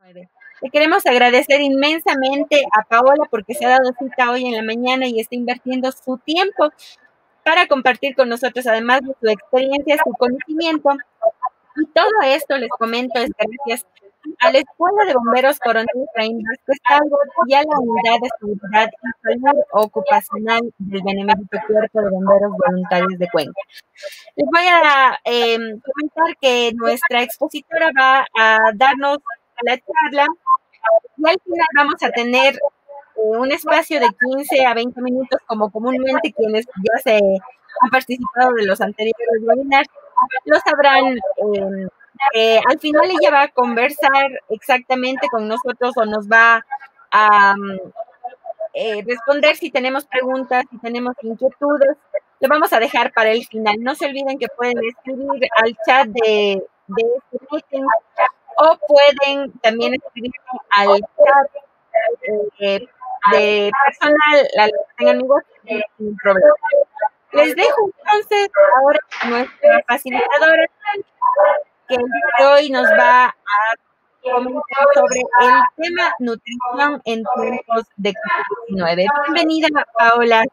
Le queremos agradecer inmensamente a Paola porque se ha dado cita hoy en la mañana y está invirtiendo su tiempo para compartir con nosotros, además de su experiencia, su conocimiento. Y todo esto, les comento, es gracias a la Escuela de Bomberos Coronel Efraín Vázquez Calvo y a la Unidad de Seguridad y Salud Ocupacional del Benemérito Cuerpo de Bomberos Voluntarios de Cuenca. Les voy a comentar que nuestra expositora va a darnos la charla y al final vamos a tener un espacio de 15 a 20 minutos, como comúnmente quienes ya se han participado de los anteriores webinars lo sabrán. Al final ella va a conversar exactamente con nosotros o nos va a responder si tenemos preguntas, si tenemos inquietudes. Lo vamos a dejar para el final. No se olviden que pueden escribir al chat de este meeting o pueden también escribir al chat de personal, a los que tengan mi WhatsApp, sin problema. Les dejo entonces ahora nuestra facilitadora que el día de hoy nos va a comentar sobre el tema nutrición en tiempos de COVID-19. Bienvenida, Paola.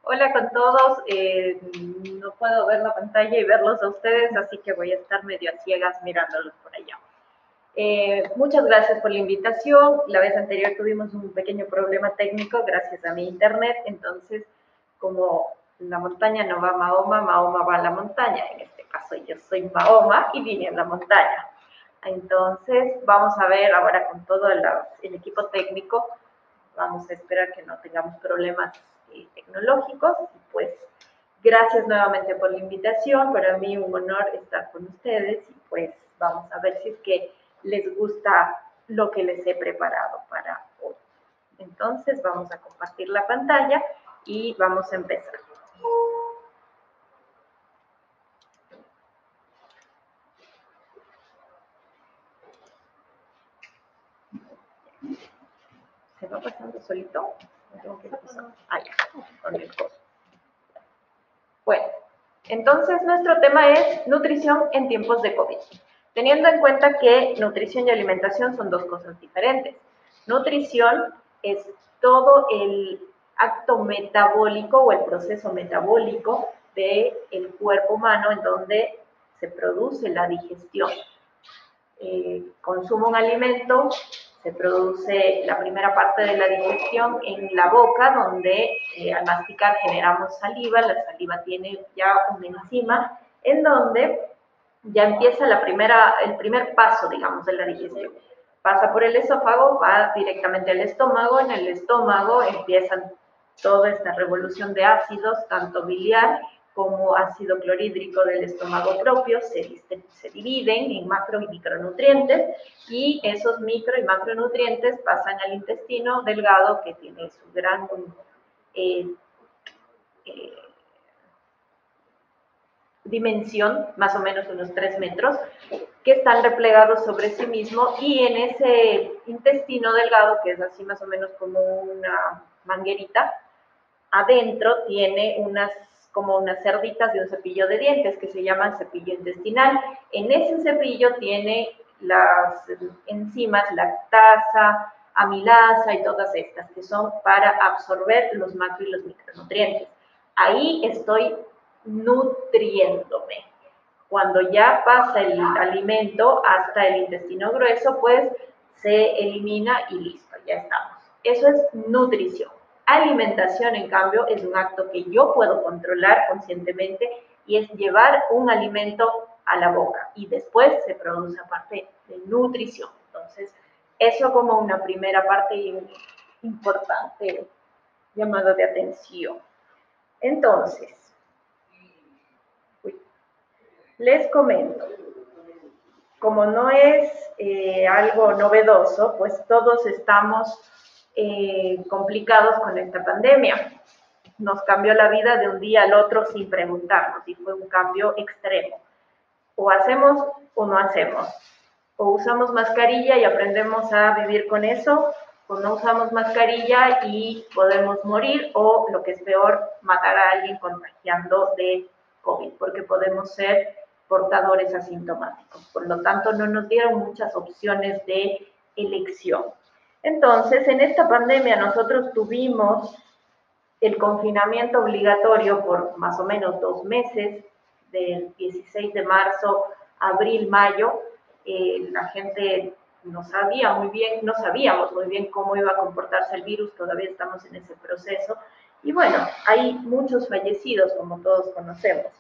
Hola con todos, no puedo ver la pantalla y verlos a ustedes, así que voy a estar medio a ciegas mirándolos por allá. Muchas gracias por la invitación. La vez anterior tuvimos un pequeño problema técnico gracias a mi internet, entonces como la montaña no va a Mahoma, Mahoma va a la montaña. En este caso yo soy Mahoma y vine a la montaña. Entonces vamos a ver ahora con todo el equipo técnico, vamos a esperar que no tengamos problemas tecnológicos. Y pues gracias nuevamente por la invitación, para mí un honor estar con ustedes y pues vamos a ver si es que les gusta lo que les he preparado para hoy. Entonces vamos a compartir la pantalla y vamos a empezar. ¿Se va pasando solito? Tengo que pasar. Ah, ya, con el codo. Bueno, entonces nuestro tema es nutrición en tiempos de COVID. Teniendo en cuenta que nutrición y alimentación son dos cosas diferentes. Nutrición es todo el acto metabólico o el proceso metabólico del cuerpo humano en donde se produce la digestión. Consumo un alimento, se produce la primera parte de la digestión en la boca, donde al masticar generamos saliva, la saliva tiene ya una enzima, en donde ya empieza el primer paso, digamos, de la digestión. Pasa por el esófago, va directamente al estómago, en el estómago empiezan toda esta revolución de ácidos, tanto biliar como ácido clorhídrico del estómago propio, se dividen en macro y micronutrientes y esos micro y macronutrientes pasan al intestino delgado que tiene su gran dimensión, más o menos unos 3 metros, que están replegados sobre sí mismo y en ese intestino delgado, que es así más o menos como una manguerita, adentro tiene como unas cerditas de un cepillo de dientes que se llaman cepillo intestinal. En ese cepillo tiene las enzimas lactasa, amilasa y todas estas que son para absorber los macro y los micronutrientes. Ahí estoy nutriéndome. Cuando ya pasa el alimento hasta el intestino grueso, pues se elimina y listo, ya estamos. Eso es nutrición. Alimentación, en cambio, es un acto que yo puedo controlar conscientemente y es llevar un alimento a la boca y después se produce parte de nutrición. Entonces, eso como una primera parte importante llamado de atención. Entonces, les comento, como no es algo novedoso, pues todos estamos complicados con esta pandemia. Nos cambió la vida de un día al otro sin preguntarnos y fue un cambio extremo. O hacemos o no hacemos. O usamos mascarilla y aprendemos a vivir con eso, o no usamos mascarilla y podemos morir, o lo que es peor, matar a alguien contagiando de COVID, porque podemos ser portadores asintomáticos. Por lo tanto, no nos dieron muchas opciones de elección. Entonces, en esta pandemia nosotros tuvimos el confinamiento obligatorio por más o menos 2 meses, del 16 de marzo a abril, mayo. La gente no sabíamos muy bien cómo iba a comportarse el virus, todavía estamos en ese proceso. Y bueno, hay muchos fallecidos, como todos conocemos.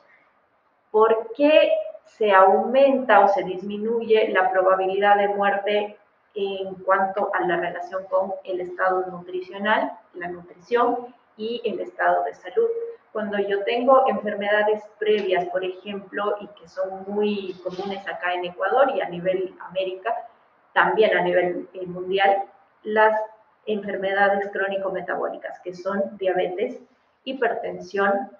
¿Por qué se aumenta o se disminuye la probabilidad de muerte en cuanto a la relación con el estado nutricional, la nutrición y el estado de salud? Cuando yo tengo enfermedades previas, por ejemplo, y que son muy comunes acá en Ecuador y a nivel América, también a nivel mundial, las enfermedades crónico-metabólicas, que son diabetes, hipertensión,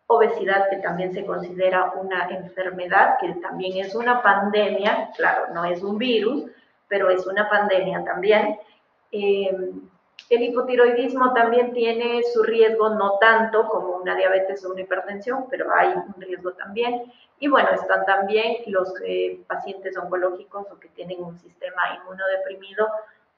obesidad, que también se considera una enfermedad, que también es una pandemia, claro, no es un virus, pero es una pandemia también. El hipotiroidismo también tiene su riesgo, no tanto como una diabetes o una hipertensión, pero hay un riesgo también. Y bueno, están también los pacientes oncológicos o que tienen un sistema inmunodeprimido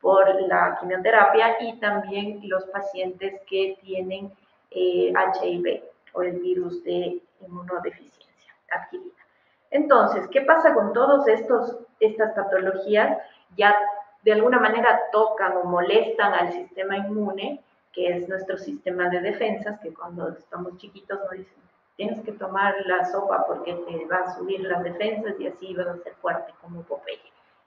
por la quimioterapia, y también los pacientes que tienen HIV o el virus de inmunodeficiencia adquirida. Entonces, ¿qué pasa con todas estas patologías? Ya de alguna manera tocan o molestan al sistema inmune, que es nuestro sistema de defensas, que cuando estamos chiquitos nos dicen, tienes que tomar la sopa porque te va a subir las defensas y así vas a ser fuerte como Popeye.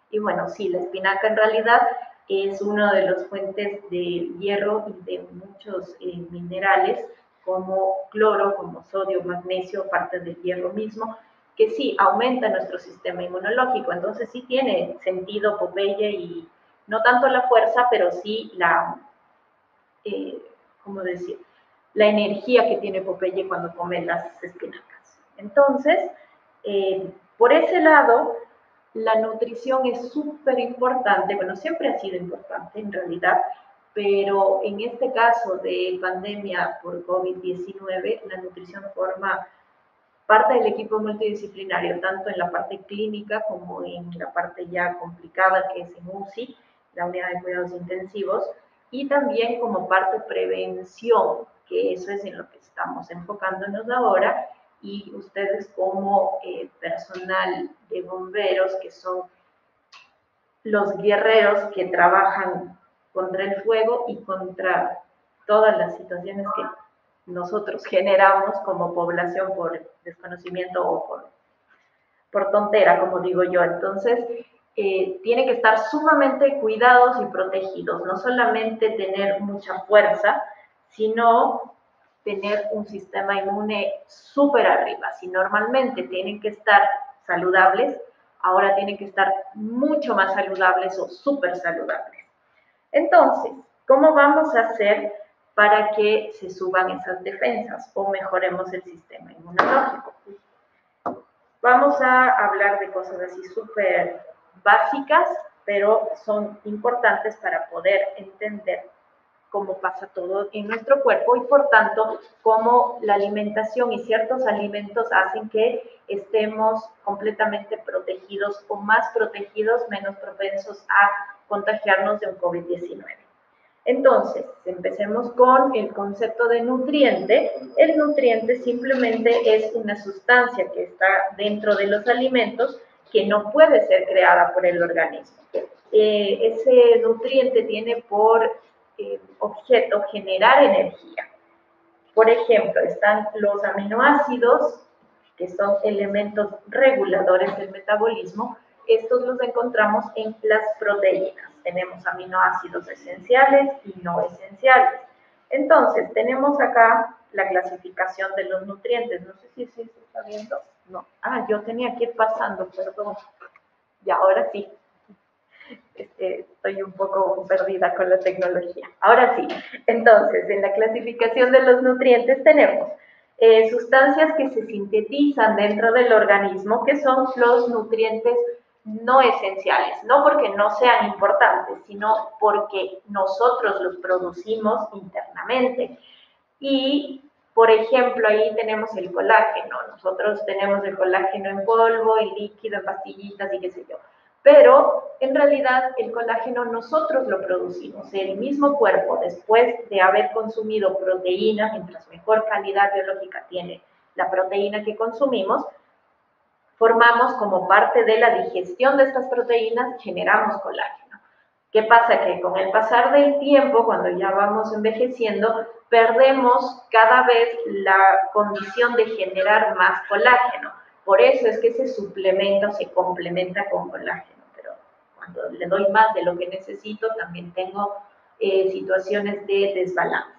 Y bueno, sí, la espinaca en realidad es una de las fuentes de hierro y de muchos minerales como cloro, como sodio, magnesio, parte del hierro mismo, que sí aumenta nuestro sistema inmunológico. Entonces sí tiene sentido Popeye, y no tanto la fuerza, pero sí la, ¿cómo decir? La energía que tiene Popeye cuando come las espinacas. Entonces, por ese lado, la nutrición es súper importante, bueno, siempre ha sido importante en realidad, pero en este caso de pandemia por COVID-19, la nutrición forma parte del equipo multidisciplinario, tanto en la parte clínica como en la parte ya complicada que es en UCI, la unidad de cuidados intensivos, y también como parte prevención, que eso es en lo que estamos enfocándonos ahora, y ustedes como personal de bomberos, que son los guerreros que trabajan contra el fuego y contra todas las situaciones que nosotros generamos como población por desconocimiento o por tontera, como digo yo. Entonces, tiene que estar sumamente cuidados y protegidos, no solamente tener mucha fuerza, sino tener un sistema inmune súper arriba. Si normalmente tienen que estar saludables, ahora tienen que estar mucho más saludables o súper saludables. Entonces, ¿cómo vamos a hacer para que se suban esas defensas o mejoremos el sistema inmunológico? Vamos a hablar de cosas así súper básicas, pero son importantes para poder entender cómo pasa todo en nuestro cuerpo y por tanto cómo la alimentación y ciertos alimentos hacen que estemos completamente protegidos o más protegidos, menos propensos a contagiarnos de un COVID-19. Entonces, empecemos con el concepto de nutriente. El nutriente simplemente es una sustancia que está dentro de los alimentos que no puede ser creada por el organismo. Ese nutriente tiene por objeto generar energía. Por ejemplo, están los aminoácidos, que son elementos reguladores del metabolismo. Estos los encontramos en las proteínas. Tenemos aminoácidos esenciales y no esenciales. Entonces, tenemos acá la clasificación de los nutrientes. No sé si se está viendo. No. Ah, yo tenía que ir pasando, perdón. Y ahora sí. Estoy un poco perdida con la tecnología. Ahora sí, entonces, en la clasificación de los nutrientes tenemos sustancias que se sintetizan dentro del organismo, que son los nutrientes no esenciales, no porque no sean importantes, sino porque nosotros los producimos internamente. Y Por ejemplo, ahí tenemos el colágeno. Nosotros tenemos el colágeno en polvo, en líquido, en pastillitas y qué sé yo. Pero en realidad el colágeno nosotros lo producimos. El mismo cuerpo, después de haber consumido proteína, mientras mejor calidad biológica tiene la proteína que consumimos, formamos como parte de la digestión de estas proteínas, generamos colágeno. ¿Qué pasa? Que con el pasar del tiempo, cuando ya vamos envejeciendo, perdemos cada vez la condición de generar más colágeno. Por eso es que se suplementa o se complementa con colágeno. Pero cuando le doy más de lo que necesito, también tengo situaciones de desbalance.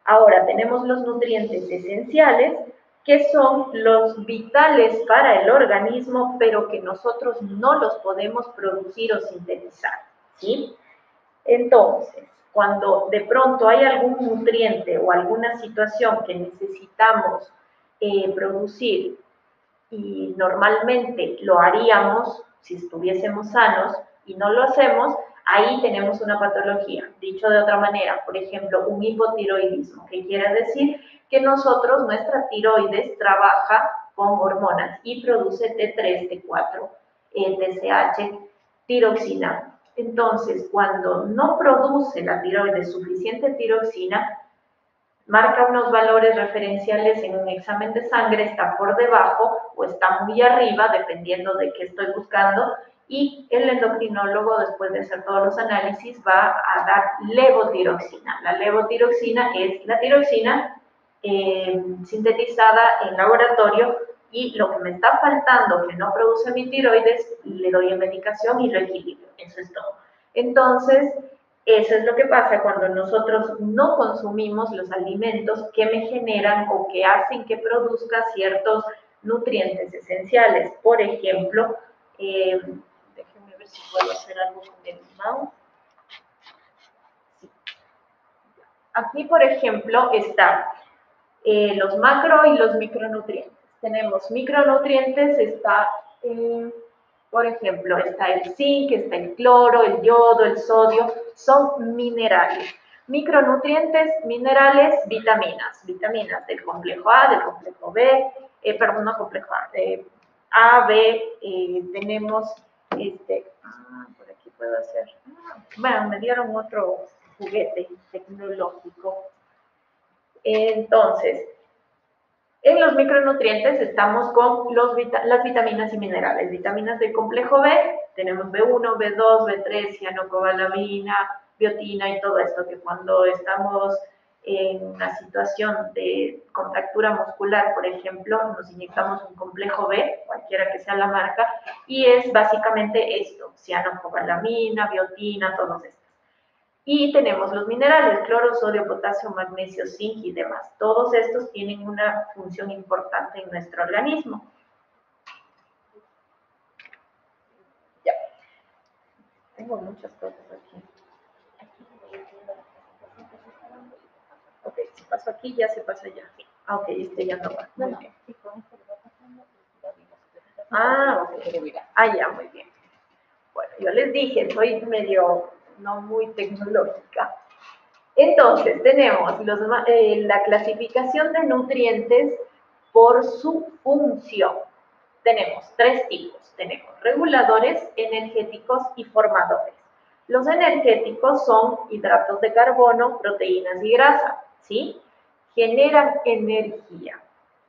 Ahora, tenemos los nutrientes esenciales, que son los vitales para el organismo, pero que nosotros no los podemos producir o sintetizar, ¿sí? Entonces, cuando de pronto hay algún nutriente o alguna situación que necesitamos producir y normalmente lo haríamos si estuviésemos sanos y no lo hacemos, ahí tenemos una patología. Dicho de otra manera, por ejemplo, un hipotiroidismo, que quiere decir que nosotros, nuestra tiroides trabaja con hormonas y produce T3, T4, TSH, tiroxina. Entonces, cuando no produce la tiroides suficiente tiroxina, marca unos valores referenciales en un examen de sangre, está por debajo o está muy arriba, dependiendo de qué estoy buscando, y el endocrinólogo, después de hacer todos los análisis, va a dar levotiroxina. La levotiroxina es la tiroxina sintetizada en laboratorio y lo que me está faltando, que no produce mi tiroides, le doy en medicación y lo equilibro. Eso es todo. Entonces, eso es lo que pasa cuando nosotros no consumimos los alimentos que me generan o que hacen que produzca ciertos nutrientes esenciales. Por ejemplo, déjenme ver si puedo hacer algo con el mouse. Sí. Aquí, por ejemplo, están los macro y los micronutrientes. Tenemos micronutrientes, está, por ejemplo, está el zinc, está el cloro, el yodo, el sodio, son minerales. Micronutrientes, minerales, vitaminas. Vitaminas del complejo A, del complejo B, perdón, no complejo A, B, tenemos por aquí puedo hacer, bueno, me dieron otro juguete tecnológico. Entonces, en los micronutrientes estamos con las vitaminas y minerales. Vitaminas del complejo B, tenemos B1, B2, B3, cianocobalamina, biotina y todo esto, que cuando estamos en una situación de contractura muscular, por ejemplo, nos inyectamos un complejo B, cualquiera que sea la marca, y es básicamente esto, cianocobalamina, biotina, todos estos. Y tenemos los minerales, cloro, sodio, potasio, magnesio, zinc y demás. Todos estos tienen una función importante en nuestro organismo. Ya. Tengo muchas cosas aquí. Ok, si paso aquí, ya se pasa allá. Ah, ok, este ya no va. Muy bien. Ah, ok. Ah, ya, muy bien. Bueno, yo les dije, soy medio no muy tecnológica. Entonces, tenemos la clasificación de nutrientes por su función. Tenemos tres tipos. Tenemos reguladores, energéticos y formadores. Los energéticos son hidratos de carbono, proteínas y grasa, ¿sí? Generan energía.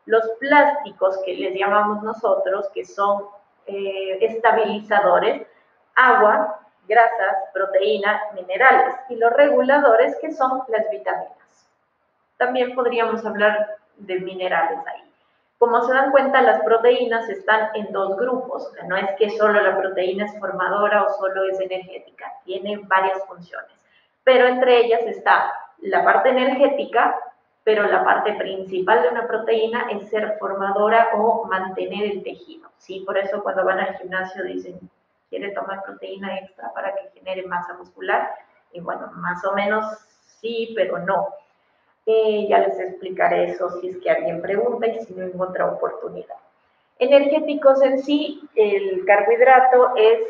Los plásticos, que les llamamos nosotros, que son estabilizadores, agua, grasas, proteínas, minerales, y los reguladores, que son las vitaminas. También podríamos hablar de minerales ahí. Como se dan cuenta, las proteínas están en dos grupos. No es que solo la proteína es formadora o solo es energética, tiene varias funciones. Pero entre ellas está la parte energética, pero la parte principal de una proteína es ser formadora o mantener el tejido, ¿sí? Por eso cuando van al gimnasio dicen, ¿quiere tomar proteína extra para que genere masa muscular? Y bueno, más o menos sí, pero no. Ya les explicaré eso si es que alguien pregunta y si no en otra oportunidad. Energéticos en sí, el carbohidrato es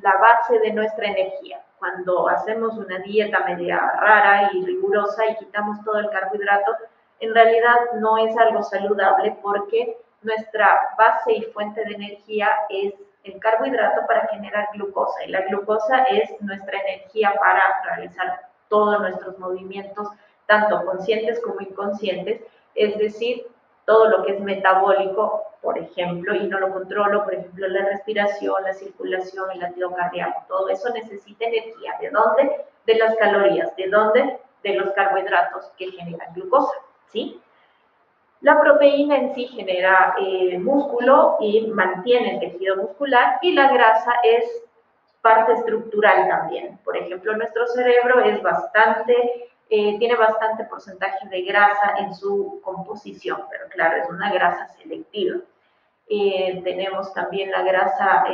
la base de nuestra energía. Cuando hacemos una dieta media rara y rigurosa y quitamos todo el carbohidrato, en realidad no es algo saludable porque nuestra base y fuente de energía es el carbohidrato para generar glucosa, y la glucosa es nuestra energía para realizar todos nuestros movimientos, tanto conscientes como inconscientes, es decir, todo lo que es metabólico, por ejemplo, y no lo controlo, por ejemplo, la respiración, la circulación, el latido cardíaco, todo eso necesita energía. ¿De dónde? De las calorías. ¿De dónde? De los carbohidratos que generan glucosa, ¿sí? La proteína en sí genera músculo y mantiene el tejido muscular, y la grasa es parte estructural también. Por ejemplo, nuestro cerebro es tiene bastante porcentaje de grasa en su composición, pero claro, es una grasa selectiva. Tenemos también la grasa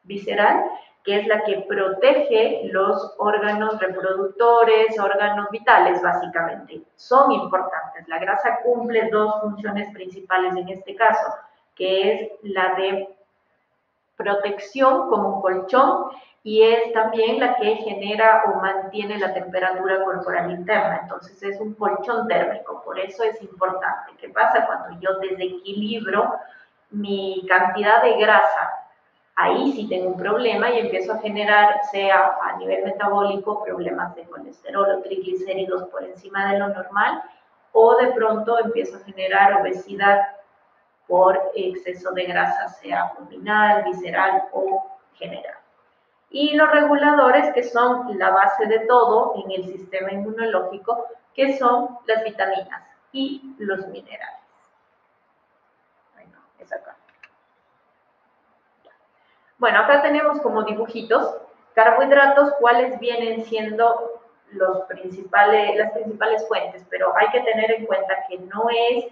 visceral, que es la que protege los órganos reproductores, órganos vitales, básicamente. Son importantes. La grasa cumple dos funciones principales en este caso, que es la de protección como un colchón, y es también la que genera o mantiene la temperatura corporal interna. Entonces es un colchón térmico, por eso es importante. ¿Qué pasa cuando yo desequilibro mi cantidad de grasa? Ahí sí tengo un problema y empiezo a generar, sea a nivel metabólico, problemas de colesterol o triglicéridos por encima de lo normal, o de pronto empiezo a generar obesidad por exceso de grasa, sea abdominal, visceral o general. Y los reguladores, que son la base de todo en el sistema inmunológico, que son las vitaminas y los minerales. Bueno, es acá. Bueno, acá tenemos como dibujitos carbohidratos, cuáles vienen siendo las principales fuentes, pero hay que tener en cuenta que no es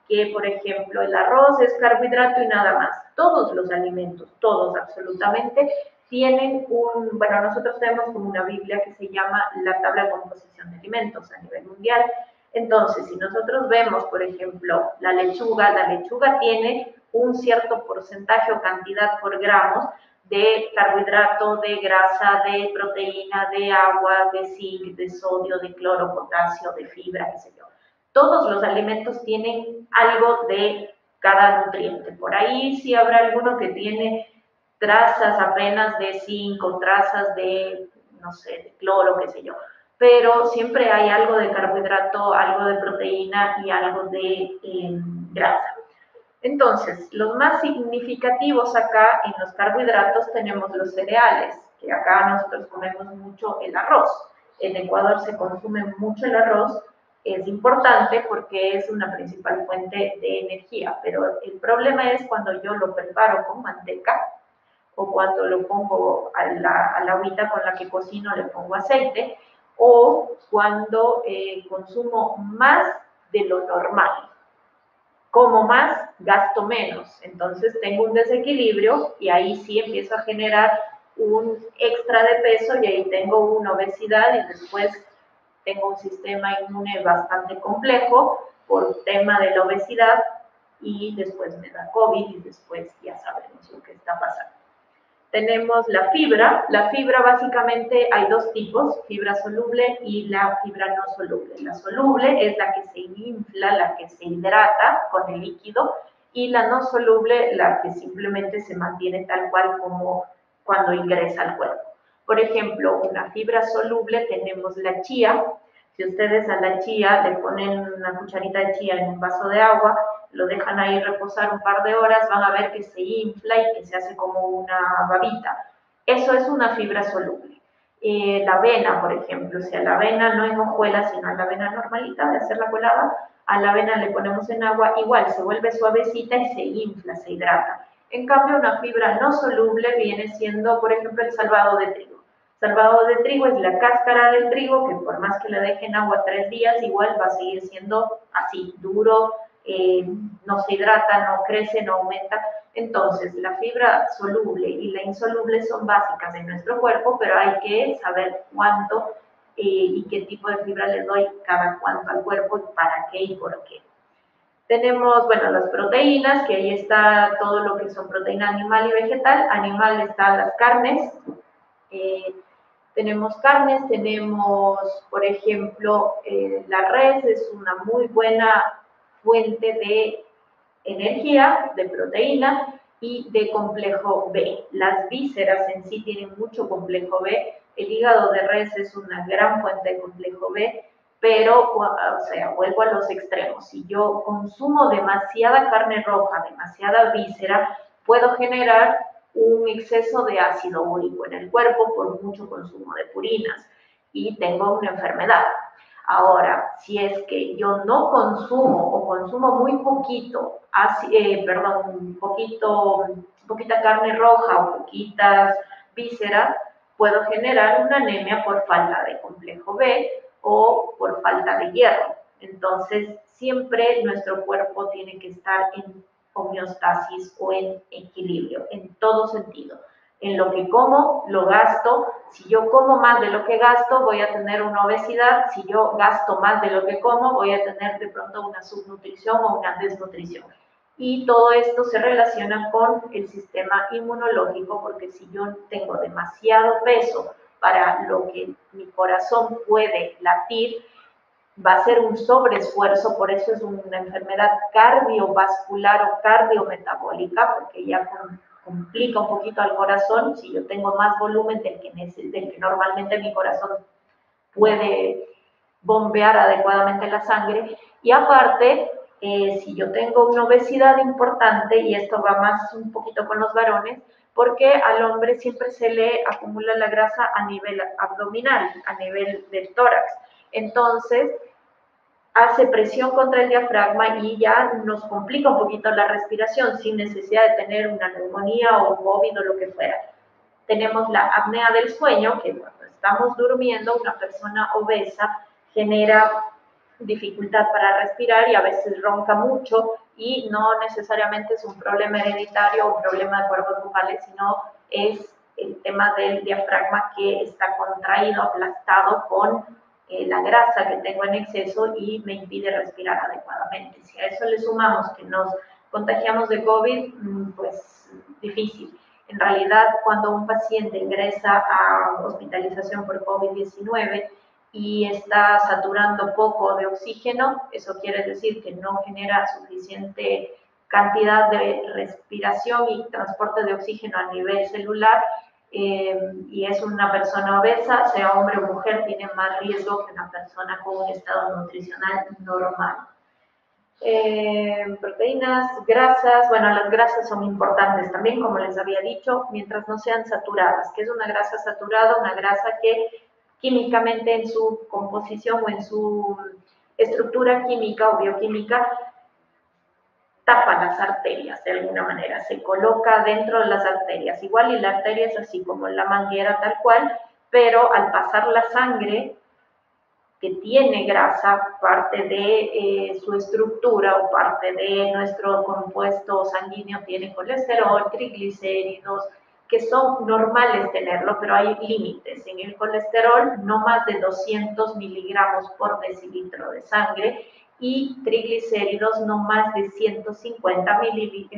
que, por ejemplo, el arroz es carbohidrato y nada más. Todos los alimentos, todos absolutamente, tienen bueno, nosotros tenemos como una Biblia que se llama la tabla de composición de alimentos a nivel mundial. Entonces, si nosotros vemos, por ejemplo, la lechuga tiene un cierto porcentaje o cantidad por gramos de carbohidrato, de grasa, de proteína, de agua, de zinc, de sodio, de cloro, potasio, de fibra, qué sé yo. Todos los alimentos tienen algo de cada nutriente. Por ahí sí habrá alguno que tiene trazas apenas de zinc o trazas de, no sé, de cloro, qué sé yo. Pero siempre hay algo de carbohidrato, algo de proteína y algo de grasa. Entonces, los más significativos acá en los carbohidratos tenemos los cereales, que acá nosotros comemos mucho el arroz. En Ecuador se consume mucho el arroz, es importante porque es una principal fuente de energía, pero el problema es cuando yo lo preparo con manteca o cuando lo pongo a la agüita con la que cocino, le pongo aceite, o cuando consumo más de lo normal. Como más, gasto menos. Entonces tengo un desequilibrio y ahí sí empiezo a generar un extra de peso y ahí tengo una obesidad y después tengo un sistema inmune bastante complejo por tema de la obesidad y después me da COVID y después ya sabemos lo que está pasando. Tenemos la fibra básicamente hay dos tipos, fibra soluble y la fibra no soluble. La soluble es la que se infla, la que se hidrata con el líquido, y la no soluble, la que simplemente se mantiene tal cual como cuando ingresa al cuerpo. Por ejemplo, una fibra soluble tenemos la chía. Si ustedes a la chía le ponen una cucharita de chía en un vaso de agua, lo dejan ahí reposar un par de horas, van a ver que se infla y que se hace como una babita. Eso es una fibra soluble. La avena, por ejemplo, o sea, la avena no en hojuelas, sino en la avena normalita de hacer la colada, a la avena le ponemos en agua, igual se vuelve suavecita y se infla, se hidrata. En cambio, una fibra no soluble viene siendo, por ejemplo, el salvado de trigo. Salvado de trigo es la cáscara del trigo, que por más que la dejen agua 3 días, igual va a seguir siendo así, duro, no se hidrata, no crece, no aumenta. Entonces, la fibra soluble y la insoluble son básicas en nuestro cuerpo, pero hay que saber cuánto y qué tipo de fibra le doy cada cuánto al cuerpo y para qué y por qué. Tenemos, bueno, las proteínas, que ahí está todo lo que son proteína animal y vegetal. Animal están las carnes, Tenemos carnes, tenemos, por ejemplo, la res es una muy buena fuente de energía, de proteína y de complejo B. Las vísceras en sí tienen mucho complejo B. El hígado de res es una gran fuente de complejo B, pero, o sea, vuelvo a los extremos. Si yo consumo demasiada carne roja, demasiada víscera, puedo generar un exceso de ácido úrico en el cuerpo por mucho consumo de purinas y tengo una enfermedad. Ahora, si es que yo no consumo o consumo muy poquito, poquita carne roja o poquitas vísceras, puedo generar una anemia por falta de complejo B o por falta de hierro. Entonces, siempre nuestro cuerpo tiene que estar en homeostasis o en equilibrio, en todo sentido. En lo que como, lo gasto. Si yo como más de lo que gasto, voy a tener una obesidad. Si yo gasto más de lo que como, voy a tener de pronto una subnutrición o una desnutrición. Y todo esto se relaciona con el sistema inmunológico, porque si yo tengo demasiado peso para lo que mi corazón puede latir, va a ser un sobreesfuerzo, por eso es una enfermedad cardiovascular o cardiometabólica, porque ya complica un poquito al corazón. Si yo tengo más volumen del que normalmente mi corazón puede bombear adecuadamente la sangre. Y aparte, si yo tengo una obesidad importante, y esto va más un poquito con los varones, porque al hombre siempre se le acumula la grasa a nivel abdominal, a nivel del tórax. Entonces, hace presión contra el diafragma y ya nos complica un poquito la respiración sin necesidad de tener una neumonía o un COVID o lo que fuera. Tenemos la apnea del sueño, que cuando estamos durmiendo, una persona obesa genera dificultad para respirar y a veces ronca mucho, y no necesariamente es un problema hereditario o un problema de cuerdas vocales, sino es el tema del diafragma que está contraído, aplastado con la grasa que tengo en exceso y me impide respirar adecuadamente. Si a eso le sumamos que nos contagiamos de COVID, pues difícil. En realidad, cuando un paciente ingresa a hospitalización por COVID-19 y está saturando poco de oxígeno, eso quiere decir que no genera suficiente cantidad de respiración y transporte de oxígeno a nivel celular, y es una persona obesa, sea hombre o mujer, tiene más riesgo que una persona con un estado nutricional normal. Proteínas, grasas, bueno, las grasas son importantes también, como les había dicho, mientras no sean saturadas. ¿Qué es una grasa saturada? Una grasa que químicamente en su composición o en su estructura química o bioquímica tapa las arterias de alguna manera, se coloca dentro de las arterias. Igual y la arteria es así como la manguera tal cual, pero al pasar la sangre que tiene grasa, parte de su estructura o parte de nuestro compuesto sanguíneo tiene colesterol, triglicéridos, que son normales tenerlo, pero hay límites. En el colesterol, no más de 200 miligramos por decilitro de sangre, y triglicéridos no más de 150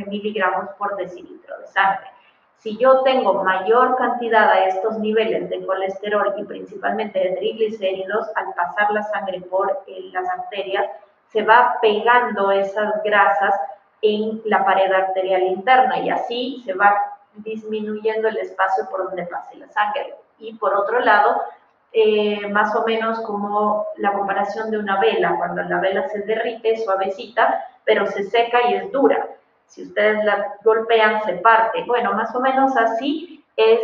miligramos por decilitro de sangre. Si yo tengo mayor cantidad a estos niveles de colesterol y principalmente de triglicéridos, al pasar la sangre por las arterias, se va pegando esas grasas en la pared arterial interna y así se va disminuyendo el espacio por donde pase la sangre. Y por otro lado, más o menos como la comparación de una vela, cuando la vela se derrite, suavecita, pero se seca y es dura. Si ustedes la golpean, se parte. Bueno, más o menos así es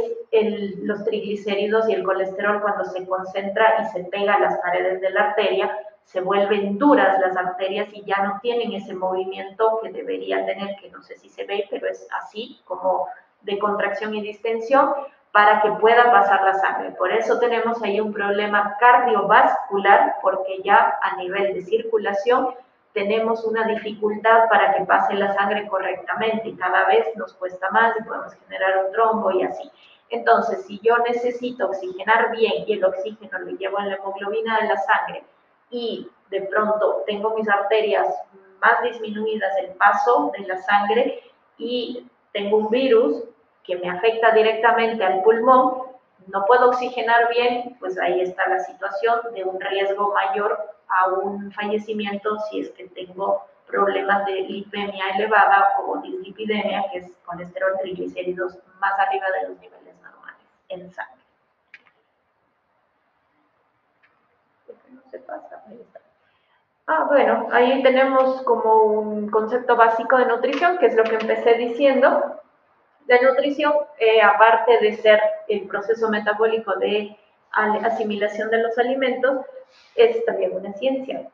los triglicéridos y el colesterol cuando se concentra y se pega a las paredes de la arteria, se vuelven duras las arterias y ya no tienen ese movimiento que deberían tener, que no sé si se ve, pero es así como de contracción y distensión, para que pueda pasar la sangre. Por eso tenemos ahí un problema cardiovascular, porque ya a nivel de circulación tenemos una dificultad para que pase la sangre correctamente y cada vez nos cuesta más y podemos generar un trombo y así. Entonces, si yo necesito oxigenar bien y el oxígeno lo llevo en la hemoglobina de la sangre y de pronto tengo mis arterias más disminuidas, el paso de la sangre, y tengo un virus que me afecta directamente al pulmón, no puedo oxigenar bien, pues ahí está la situación de un riesgo mayor a un fallecimiento si es que tengo problemas de lipemia elevada o dislipidemia, que es colesterol, triglicéridos más arriba de los niveles normales en sangre. No se pasa, ahí está. Bueno, ahí tenemos como un concepto básico de nutrición, que es lo que empecé diciendo. La nutrición, aparte de ser el proceso metabólico de asimilación de los alimentos, es también una ciencia.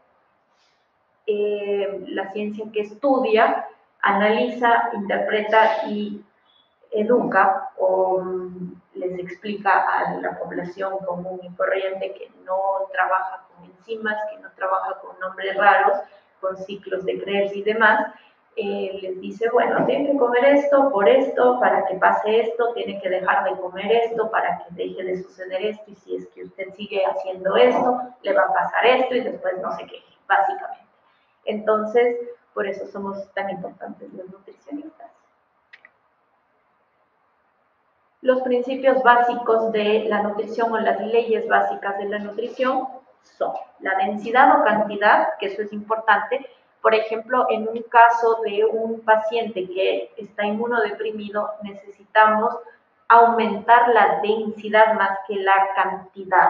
La ciencia que estudia, analiza, interpreta y educa o les explica a la población común y corriente que no trabaja con enzimas, que no trabaja con nombres raros, con ciclos de Krebs y demás, les dice, bueno, tiene que comer esto por esto, para que pase esto, tiene que dejar de comer esto, para que deje de suceder esto, y si es que usted sigue haciendo esto, le va a pasar esto y después no se queje, básicamente. Entonces, por eso somos tan importantes los nutricionistas. Los principios básicos de la nutrición o las leyes básicas de la nutrición son la densidad o cantidad, que eso es importante. Por ejemplo, en un caso de un paciente que está inmunodeprimido, necesitamos aumentar la densidad más que la cantidad.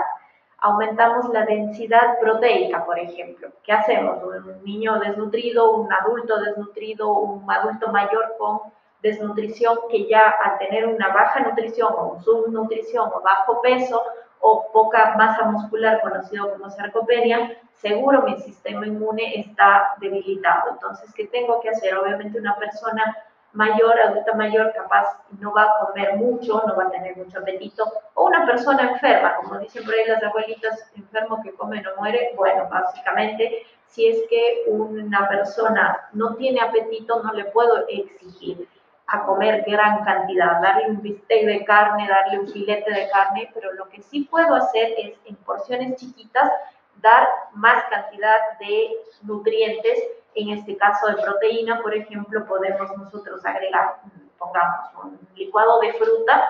Aumentamos la densidad proteica, por ejemplo. ¿Qué hacemos? Un niño desnutrido, un adulto desnutrido, un adulto mayor con desnutrición que ya al tener una baja nutrición o subnutrición o bajo peso o poca masa muscular conocido como sarcopenia, seguro mi sistema inmune está debilitado. Entonces, ¿qué tengo que hacer? Obviamente una persona mayor, adulta mayor, capaz no va a comer mucho, no va a tener mucho apetito, o una persona enferma, como dicen por ahí las abuelitas, enfermo que come no muere. Bueno, básicamente, si es que una persona no tiene apetito, no le puedo exigir a comer gran cantidad, darle un bistec de carne, darle un filete de carne, pero lo que sí puedo hacer es en porciones chiquitas dar más cantidad de nutrientes. En este caso de proteína, por ejemplo, podemos nosotros agregar, pongamos, un licuado de fruta,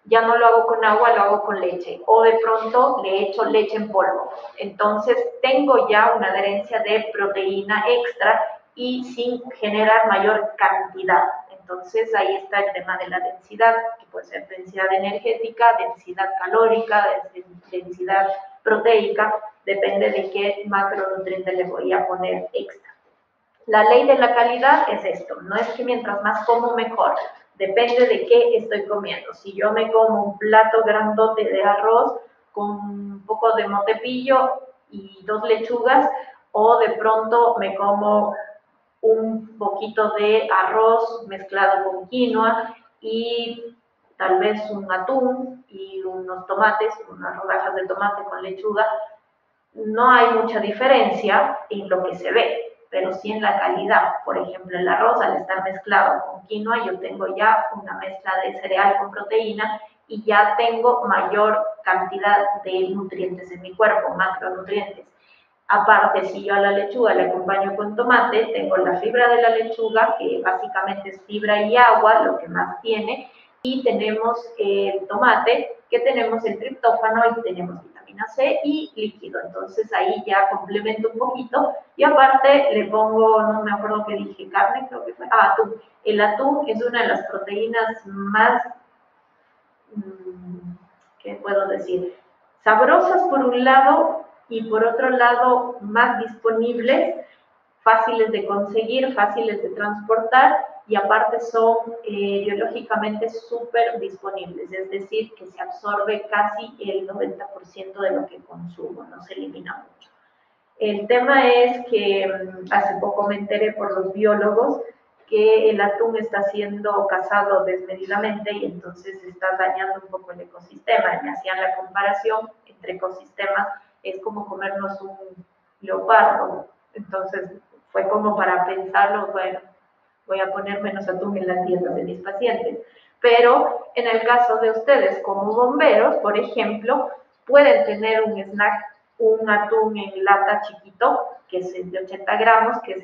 ya no lo hago con agua, lo hago con leche, o de pronto le echo leche en polvo. Entonces tengo ya una adherencia de proteína extra y sin generar mayor cantidad. Entonces ahí está el tema de la densidad, que puede ser densidad energética, densidad calórica, densidad proteica, depende de qué macronutriente le voy a poner extra. La ley de la calidad es esto, no es que mientras más como mejor, depende de qué estoy comiendo. Si yo me como un plato grandote de arroz con un poco de montepillo y 2 lechugas, o de pronto me como un poquito de arroz mezclado con quinoa y tal vez un atún y unos tomates, unas rodajas de tomate con lechuga, no hay mucha diferencia en lo que se ve, pero sí en la calidad. Por ejemplo, el arroz, al estar mezclado con quinoa, yo tengo ya una mezcla de cereal con proteína y ya tengo mayor cantidad de nutrientes en mi cuerpo, macronutrientes. Aparte, si yo a la lechuga le acompaño con tomate, tengo la fibra de la lechuga, que básicamente es fibra y agua, lo que más tiene, y tenemos el tomate, que tenemos el triptófano y tenemos vitamina C y líquido. Entonces ahí ya complemento un poquito y aparte le pongo, no me acuerdo qué dije, carne, creo que fue, atún. El atún es una de las proteínas más, ¿qué puedo decir? Sabrosas por un lado y por otro lado más disponibles, fáciles de conseguir, fáciles de transportar y aparte son biológicamente súper disponibles, es decir, que se absorbe casi el 90% de lo que consumo, no se elimina mucho. El tema es que hace poco me enteré por los biólogos que el atún está siendo cazado desmedidamente y entonces está dañando un poco el ecosistema. Me hacían la comparación entre ecosistemas, es como comernos un leopardo. Entonces fue como para pensarlo, bueno, voy a poner menos atún en las dietas de mis pacientes. Pero en el caso de ustedes como bomberos, por ejemplo, pueden tener un snack, un atún en lata chiquito, que es de 80 gramos, que es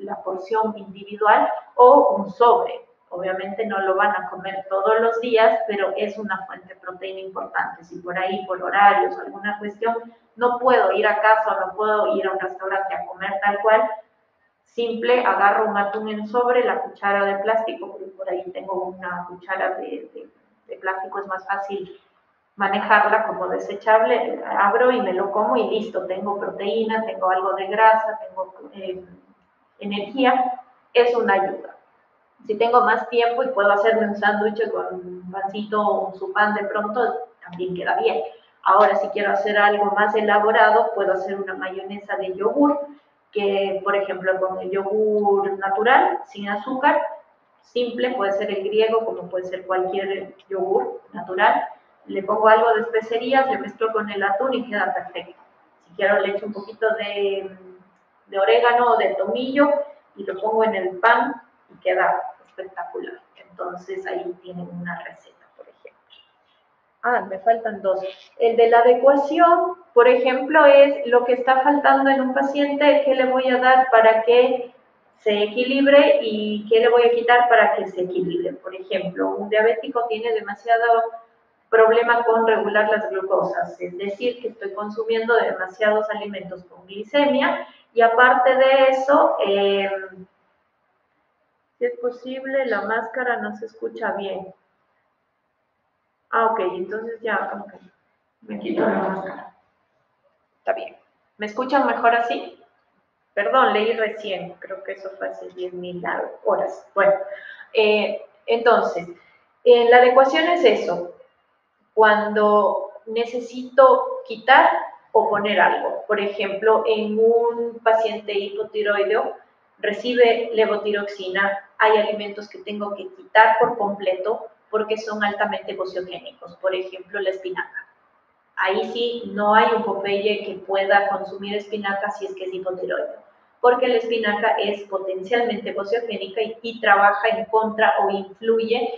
la porción individual, o un sobre. Obviamente no lo van a comer todos los días, pero es una fuente de proteína importante. Si por ahí, por horarios, alguna cuestión, no puedo ir a casa o no puedo ir a un restaurante a comer tal cual, simple, agarro un atún en sobre, la cuchara de plástico, porque por ahí tengo una cuchara de plástico, es más fácil manejarla como desechable, abro y me lo como y listo, tengo proteína, tengo algo de grasa, tengo energía, es una ayuda. Si tengo más tiempo y puedo hacerme un sándwich con un pancito o un pan de pronto, también queda bien. Ahora, si quiero hacer algo más elaborado, puedo hacer una mayonesa de yogur, que por ejemplo con el yogur natural, sin azúcar, simple, puede ser el griego, como puede ser cualquier yogur natural. Le pongo algo de especerías, le mezclo con el atún y queda perfecto. Si quiero le echo un poquito de orégano o de tomillo y lo pongo en el pan y queda espectacular. Entonces ahí tienen una receta, por ejemplo. Ah, me faltan dos. El de la adecuación, por ejemplo, es lo que está faltando en un paciente, qué le voy a dar para que se equilibre y qué le voy a quitar para que se equilibre. Por ejemplo, un diabético tiene demasiado problema con regular las glucosas, es decir, que estoy consumiendo demasiados alimentos con glicemia y aparte de eso, si es posible, la máscara no se escucha bien. Ah, ok, entonces ya, ok. Me quito la máscara. Está bien. ¿Me escuchan mejor así? Perdón, leí recién, creo que eso fue hace 10.000 horas. Bueno, entonces, la adecuación es eso, cuando necesito quitar o poner algo. Por ejemplo, en un paciente hipotiroideo recibe levotiroxina, hay alimentos que tengo que quitar por completo porque son altamente gociogénicos, por ejemplo, la espinaca. Ahí sí no hay un Popeye que pueda consumir espinaca si es que es hipotiroideo, porque la espinaca es potencialmente gociogénica y trabaja en contra o influye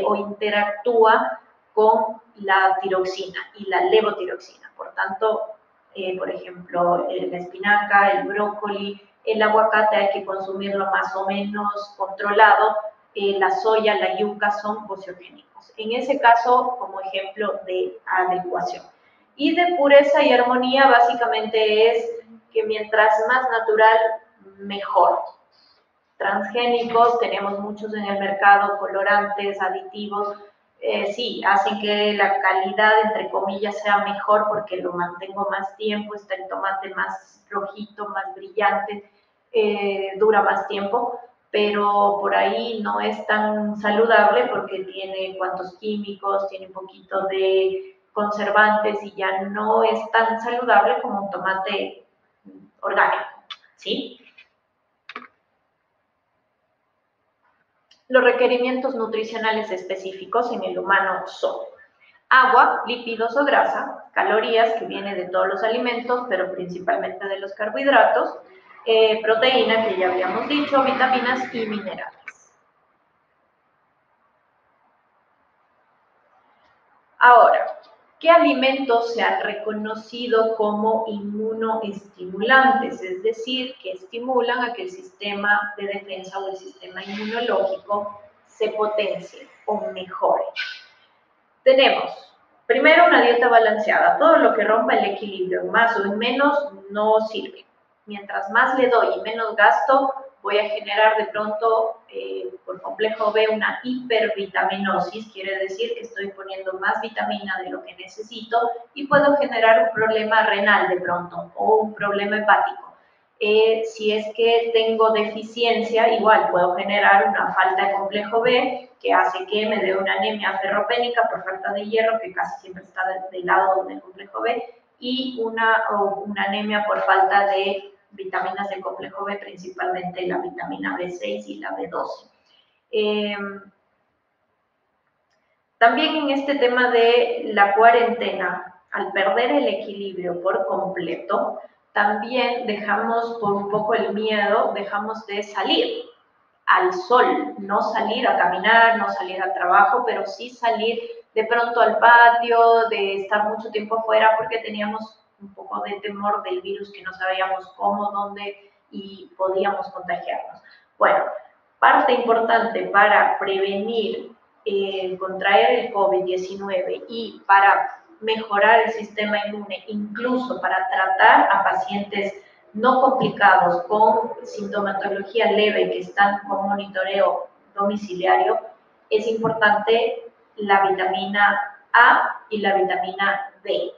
o interactúa con la tiroxina y la levotiroxina. Por tanto, por ejemplo, la espinaca, el brócoli, el aguacate hay que consumirlo más o menos controlado. La soya, la yuca son gociogénicos. En ese caso, como ejemplo de adecuación. Y de pureza y armonía, básicamente es que mientras más natural, mejor. Transgénicos, tenemos muchos en el mercado, colorantes, aditivos, sí, hacen que la calidad, entre comillas, sea mejor porque lo mantengo más tiempo, está el tomate más rojito, más brillante, dura más tiempo, pero por ahí no es tan saludable porque tiene cuantos químicos, tiene un poquito de conservantes y ya no es tan saludable como un tomate orgánico, ¿sí? Los requerimientos nutricionales específicos en el humano son agua, lípidos o grasa, calorías que vienen de todos los alimentos, pero principalmente de los carbohidratos, proteína que ya habíamos dicho, vitaminas y minerales. Ahora, ¿qué alimentos se han reconocido como inmunoestimulantes? Es decir, que estimulan a que el sistema de defensa o el sistema inmunológico se potencie o mejore. Tenemos, primero, una dieta balanceada. Todo lo que rompa el equilibrio, en más o en menos, no sirve. Mientras más le doy y menos gasto, voy a generar de pronto, por complejo B, una hipervitaminosis. Quiere decir que estoy poniendo más vitamina de lo que necesito y puedo generar un problema renal de pronto o un problema hepático. Si es que tengo deficiencia, igual puedo generar una falta de complejo B que hace que me dé una anemia ferropénica por falta de hierro, que casi siempre está del lado del complejo B, y una anemia por falta de vitaminas del complejo B, principalmente la vitamina B6 y la B12. También en este tema de la cuarentena, al perder el equilibrio por completo, también dejamos por un poco el miedo, dejamos de salir al sol, no salir a caminar, no salir al trabajo, pero sí salir de pronto al patio, de estar mucho tiempo afuera porque teníamos un poco de temor del virus que no sabíamos cómo, dónde y podíamos contagiarnos. Bueno, Parte importante para prevenir contraer el COVID-19 y para mejorar el sistema inmune, incluso para tratar a pacientes no complicados con sintomatología leve que están con monitoreo domiciliario, es importante la vitamina A y la vitamina D.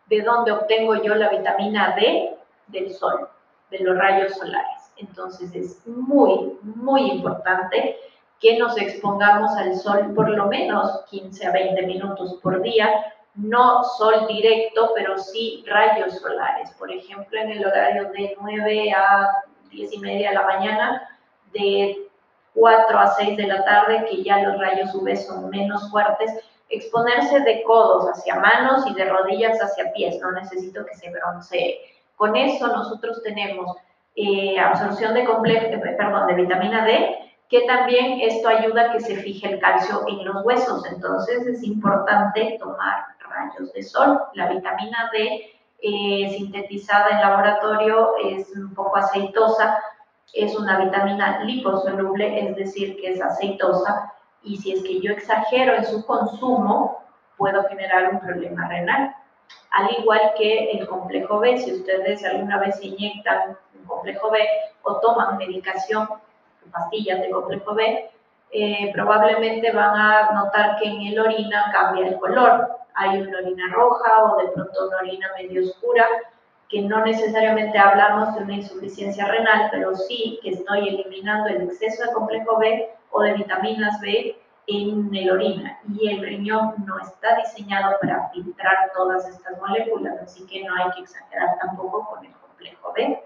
¿De dónde obtengo yo la vitamina D? Del sol, de los rayos solares. Entonces es muy, muy importante que nos expongamos al sol por lo menos 15 a 20 minutos por día, no sol directo, pero sí rayos solares. Por ejemplo, en el horario de 9 a 10 y media de la mañana, de 4 a 6 de la tarde, que ya los rayos UV son menos fuertes, exponerse de codos hacia manos y de rodillas hacia pies, no necesito que se broncee. Con eso nosotros tenemos absorción de vitamina D, que también esto ayuda a que se fije el calcio en los huesos, entonces es importante tomar rayos de sol. La vitamina D sintetizada en laboratorio es un poco aceitosa, es una vitamina liposoluble, es decir, que es aceitosa, y si es que yo exagero en su consumo, puedo generar un problema renal. Al igual que el complejo B, si ustedes alguna vez se inyectan un complejo B o toman medicación, pastillas de complejo B, probablemente van a notar que en el orina cambia el color. Hay una orina roja o de pronto una orina medio oscura, que no necesariamente hablamos de una insuficiencia renal, pero sí que estoy eliminando el exceso de complejo B o de vitaminas B en el orina, y el riñón no está diseñado para filtrar todas estas moléculas, así que no hay que exagerar tampoco con el complejo B.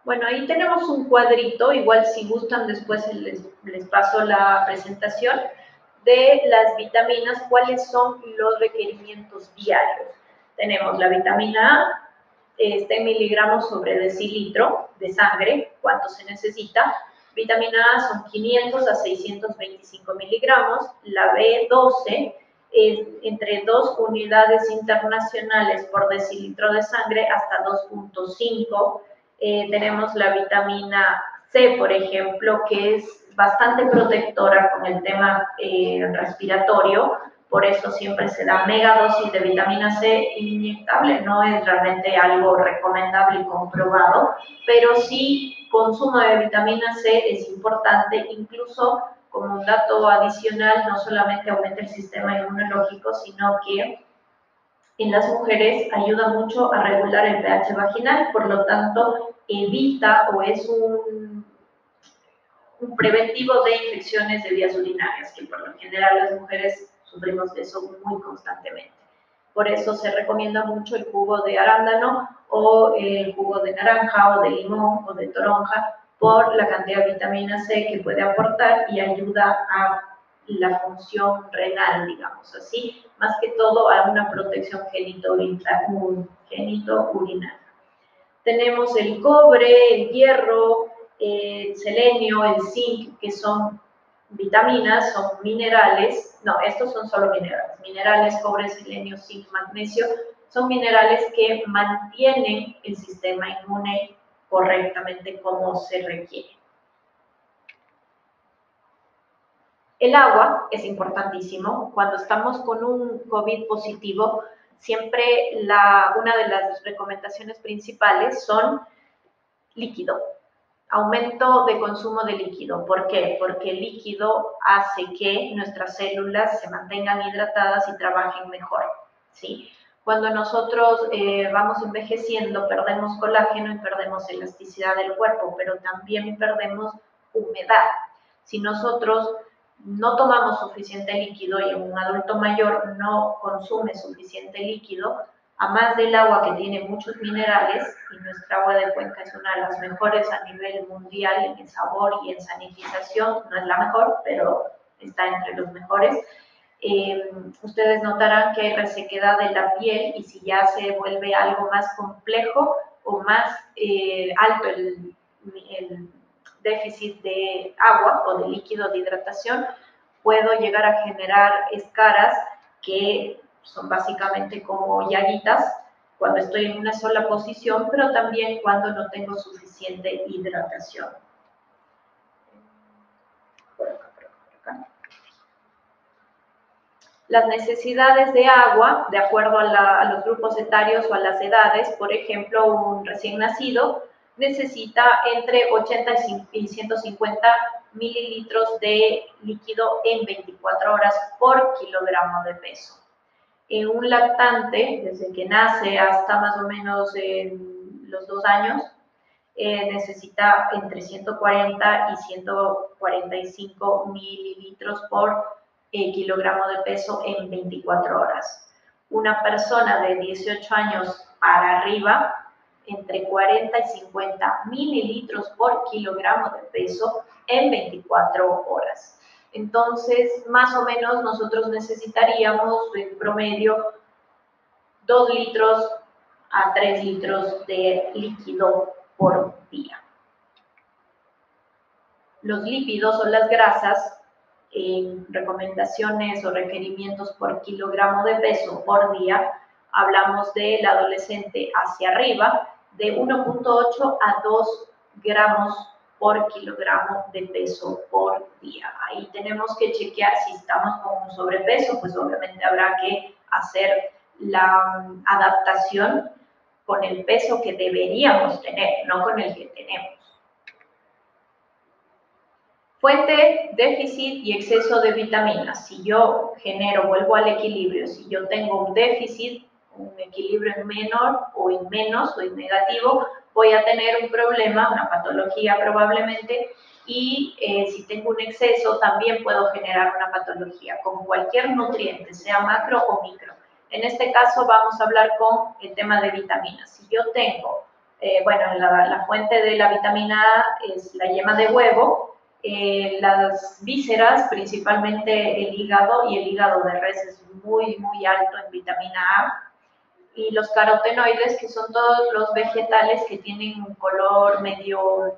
Bueno, ahí tenemos un cuadrito, igual si gustan después les paso la presentación, de las vitaminas, cuáles son los requerimientos diarios. Tenemos la vitamina A, está en miligramos sobre decilitro de sangre, cuánto se necesita. Vitamina A son 500 a 625 miligramos, la B12 es entre 2 unidades internacionales por decilitro de sangre hasta 2.5. Tenemos la vitamina C, por ejemplo, que es bastante protectora con el tema respiratorio, por eso siempre se da megadosis de vitamina C inyectable, no es realmente algo recomendable y comprobado, pero sí consumo de vitamina C es importante, incluso como un dato adicional, no solamente aumenta el sistema inmunológico, sino que en las mujeres ayuda mucho a regular el pH vaginal, por lo tanto evita o es un preventivo de infecciones de vías urinarias, que por lo general las mujeres sufrimos de eso muy constantemente. Por eso se recomienda mucho el jugo de arándano o el jugo de naranja o de limón o de toronja por la cantidad de vitamina C que puede aportar y ayuda a la función renal, digamos así, más que todo a una protección genito-urinaria. Tenemos el cobre, el hierro, el selenio, el zinc, que son vitaminas, son minerales, no, estos son solo minerales, cobre, selenio, zinc, magnesio, son minerales que mantienen el sistema inmune correctamente como se requiere. El agua es importantísimo. Cuando estamos con un COVID positivo, siempre una de las recomendaciones principales son líquido, aumento de consumo de líquido. ¿Por qué? Porque el líquido hace que nuestras células se mantengan hidratadas y trabajen mejor, ¿sí? Cuando nosotros vamos envejeciendo, perdemos colágeno y perdemos elasticidad del cuerpo, pero también perdemos humedad. Si nosotros no tomamos suficiente líquido y un adulto mayor no consume suficiente líquido, a más del agua que tiene muchos minerales, y nuestra agua de Cuenca es una de las mejores a nivel mundial en sabor y en sanitización, no es la mejor, pero está entre los mejores. Ustedes notarán que hay resequedad de la piel, y si ya se vuelve algo más complejo o más alto el déficit de agua o de líquido de hidratación, puedo llegar a generar escaras que son básicamente como llaguitas cuando estoy en una sola posición, pero también cuando no tengo suficiente hidratación. Por acá, por acá, por acá. Las necesidades de agua, de acuerdo a los grupos etarios o a las edades, por ejemplo, un recién nacido necesita entre 80 y 150 mililitros de líquido en 24 horas por kilogramo de peso. En un lactante, desde que nace hasta más o menos los 2 años, necesita entre 140 y 145 mililitros por kilogramo de peso en 24 horas. Una persona de 18 años para arriba, entre 40 y 50 mililitros por kilogramo de peso en 24 horas. Entonces, más o menos nosotros necesitaríamos en promedio 2 litros a 3 litros de líquido por día. Los lípidos o las grasas, en recomendaciones o requerimientos por kilogramo de peso por día, hablamos del adolescente hacia arriba de 1.8 a 2 gramos por kilogramo de peso por día. Ahí tenemos que chequear si estamos con un sobrepeso, pues obviamente habrá que hacer la adaptación con el peso que deberíamos tener, no con el que tenemos. Fuente, déficit y exceso de vitaminas. Si yo genero, vuelvo al equilibrio, si yo tengo un déficit, un equilibrio en menor o en menos o en negativo, voy a tener un problema, una patología probablemente, y si tengo un exceso también puedo generar una patología con cualquier nutriente, sea macro o micro. En este caso vamos a hablar con el tema de vitaminas. Si yo tengo, la fuente de la vitamina A es la yema de huevo, las vísceras, principalmente el hígado, y el hígado de res es muy, muy alto en vitamina A, y los carotenoides, que son todos los vegetales que tienen un color medio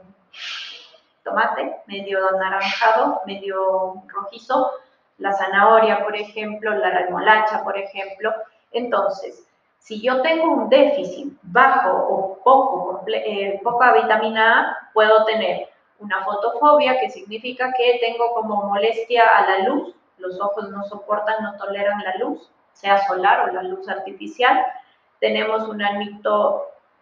tomate, medio anaranjado, medio rojizo, la zanahoria, por ejemplo, la remolacha, por ejemplo. Entonces, si yo tengo un déficit bajo o poca vitamina A, puedo tener una fotofobia, que significa que tengo como molestia a la luz, los ojos no soportan, no toleran la luz, sea solar o la luz artificial. Tenemos una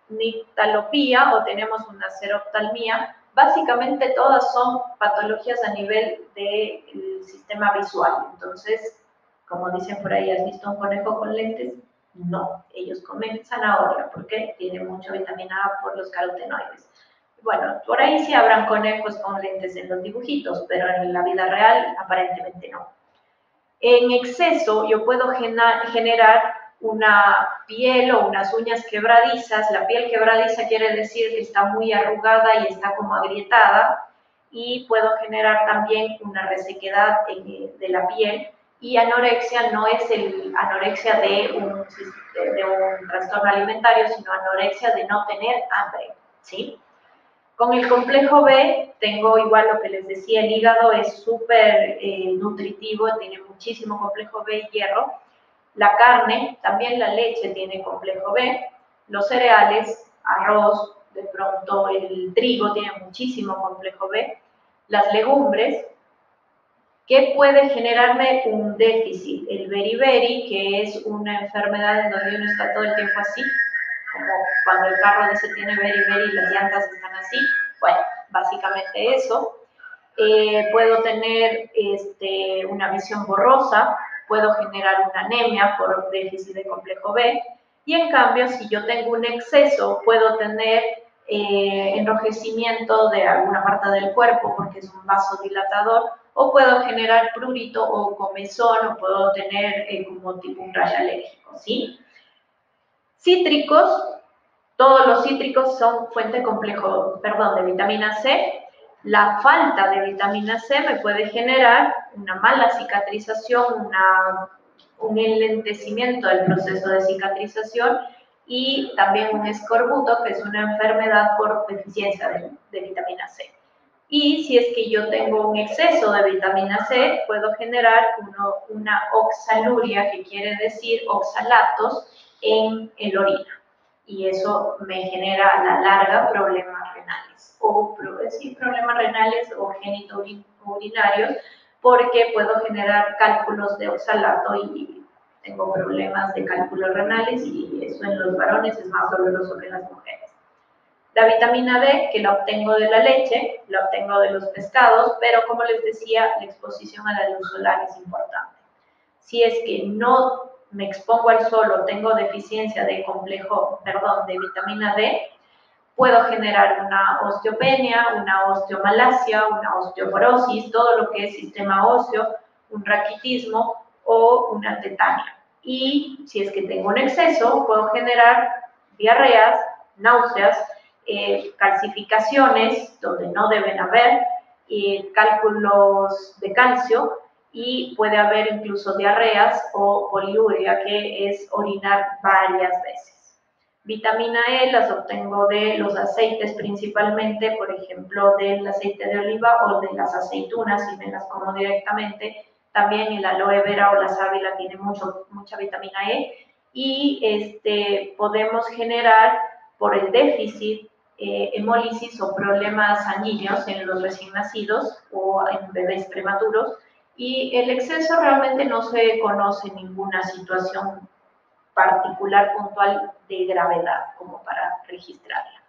nictalopía o tenemos una xeroptalmía. Básicamente todas son patologías a nivel del sistema visual. Entonces, como dicen por ahí, ¿has visto un conejo con lentes? No, ellos comen zanahoria porque tiene mucha vitamina A por los carotenoides. Bueno, por ahí sí habrán conejos con lentes en los dibujitos, pero en la vida real aparentemente no. En exceso yo puedo generar una piel o unas uñas quebradizas. La piel quebradiza quiere decir que está muy arrugada y está como agrietada, y puedo generar también una resequedad de la piel. Y anorexia no es anorexia de un trastorno alimentario, sino anorexia de no tener hambre, ¿sí? Con el complejo B tengo igual lo que les decía, el hígado es súper nutritivo, tiene muchísimo complejo B y hierro. La carne, también la leche tiene complejo B. Los cereales, arroz, de pronto el trigo tiene muchísimo complejo B. Las legumbres, ¿qué puede generarme un déficit? El beriberi, que es una enfermedad en donde uno está todo el tiempo así, como cuando el carro dice tiene beriberi y las llantas están así. Bueno, básicamente eso. Puedo tener una visión borrosa, puedo generar una anemia por déficit de complejo B, y en cambio, si yo tengo un exceso, puedo tener enrojecimiento de alguna parte del cuerpo porque es un vasodilatador, o puedo generar prurito o comezón, o puedo tener como tipo un rayo alérgico, ¿sí? Cítricos, todos los cítricos son fuente de vitamina C. La falta de vitamina C me puede generar una mala cicatrización, un enlentecimiento del proceso de cicatrización, y también un escorbuto, que es una enfermedad por deficiencia de vitamina C. Y si es que yo tengo un exceso de vitamina C, puedo generar una oxaluria, que quiere decir oxalatos en el orina. y eso me genera a la larga problemas renales o problemas renales o genitourinarios, porque puedo generar cálculos de oxalato y tengo problemas de cálculos renales, y eso en los varones es más doloroso que en las mujeres. La vitamina D, que la obtengo de la leche, la obtengo de los pescados, pero como les decía, la exposición a la luz solar es importante. Si es que no me expongo al sol o tengo deficiencia de de vitamina D, puedo generar una osteopenia, una osteomalacia, una osteoporosis, todo lo que es sistema óseo, un raquitismo o una tetania. Y si es que tengo un exceso, puedo generar diarreas, náuseas, calcificaciones donde no deben haber, cálculos de calcio, y puede haber incluso diarreas o poliuria, que es orinar varias veces. Vitamina E las obtengo de los aceites principalmente, por ejemplo, del aceite de oliva o de las aceitunas, y me las como directamente. También el aloe vera o la sábila tiene mucha vitamina E, y podemos generar por el déficit hemólisis o problemas sanguíneos en los recién nacidos o en bebés prematuros, y el exceso realmente no se conoce ninguna situación particular puntual de gravedad como para registrarla.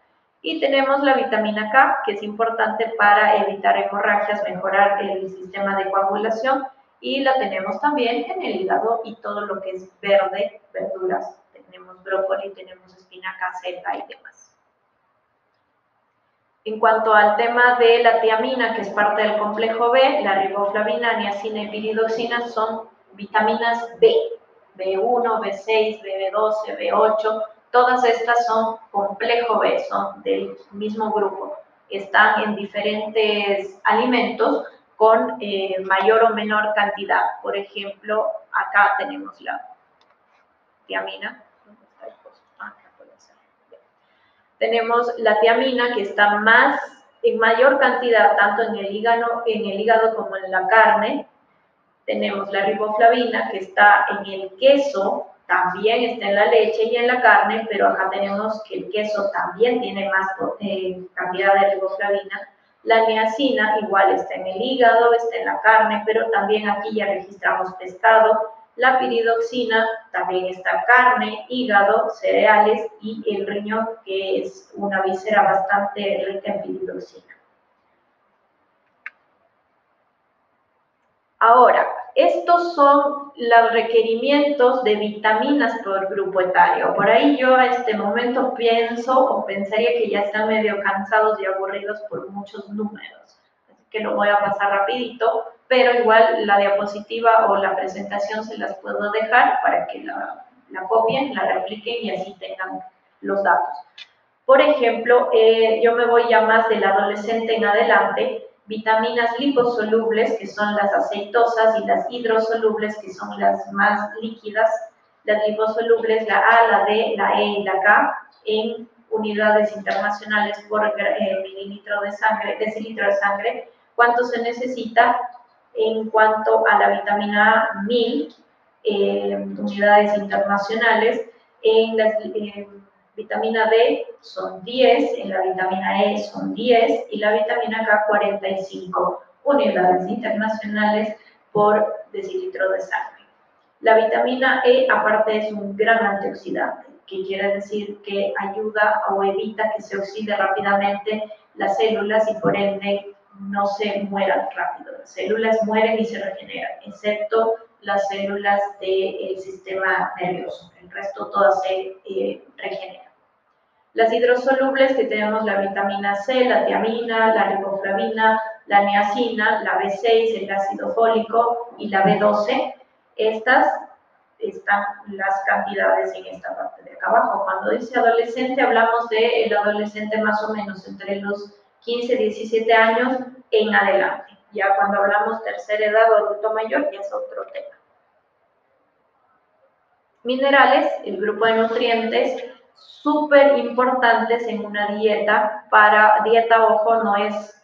Y tenemos la vitamina K, que es importante para evitar hemorragias, mejorar el sistema de coagulación, y la tenemos también en el hígado y todo lo que es verde, verduras. Tenemos brócoli, tenemos espinaca, selga y demás. En cuanto al tema de la tiamina, que es parte del complejo B, la riboflavina, niacina y piridoxina son vitaminas B, B1, B6, B12, B8, todas estas son complejo B, son del mismo grupo. Están en diferentes alimentos con mayor o menor cantidad. Por ejemplo, acá tenemos la tiamina. Tenemos la tiamina, que está en mayor cantidad tanto en el hígado como en la carne. Tenemos la riboflavina, que está en el queso, también está en la leche y en la carne, pero acá tenemos que el queso también tiene más cantidad de riboflavina. La niacina igual está en el hígado, está en la carne, pero también aquí ya registramos pescado. La piridoxina también está carne, hígado, cereales y el riñón, que es una víscera bastante rica en piridoxina. Ahora, estos son los requerimientos de vitaminas por grupo etario. Por ahí yo a este momento pienso o pensaría que ya están medio cansados y aburridos por muchos números. Así que lo voy a pasar rapidito, pero igual la diapositiva o la presentación se las puedo dejar para que la copien, la repliquen y así tengan los datos. Por ejemplo, yo me voy ya más del adolescente en adelante. Vitaminas liposolubles, que son las aceitosas, y las hidrosolubles, que son las más líquidas. Las liposolubles, la A, la D, la E y la K, en unidades internacionales por decilitro de sangre. ¿Cuánto se necesita? En cuanto a la vitamina A, 1000 unidades internacionales. En las vitamina D son 10, en la vitamina E son 10 y la vitamina K 45 unidades internacionales por decilitro de sangre. La vitamina E aparte es un gran antioxidante, que quiere decir que ayuda o evita que se oxide rápidamente las células y por ende no se mueran rápido. Las células mueren y se regeneran, excepto las células del sistema nervioso. El resto todas se regeneran. Las hidrosolubles, que tenemos la vitamina C, la tiamina, la riboflavina, la niacina, la B6, el ácido fólico y la B12. Estas están las cantidades en esta parte de acá abajo. Cuando dice adolescente, hablamos del adolescente más o menos entre los 15, 17 años en adelante. Ya cuando hablamos tercera edad o adulto mayor, ya es otro tema. Minerales, el grupo de nutrientes, súper importantes en una dieta. Dieta, ojo, no es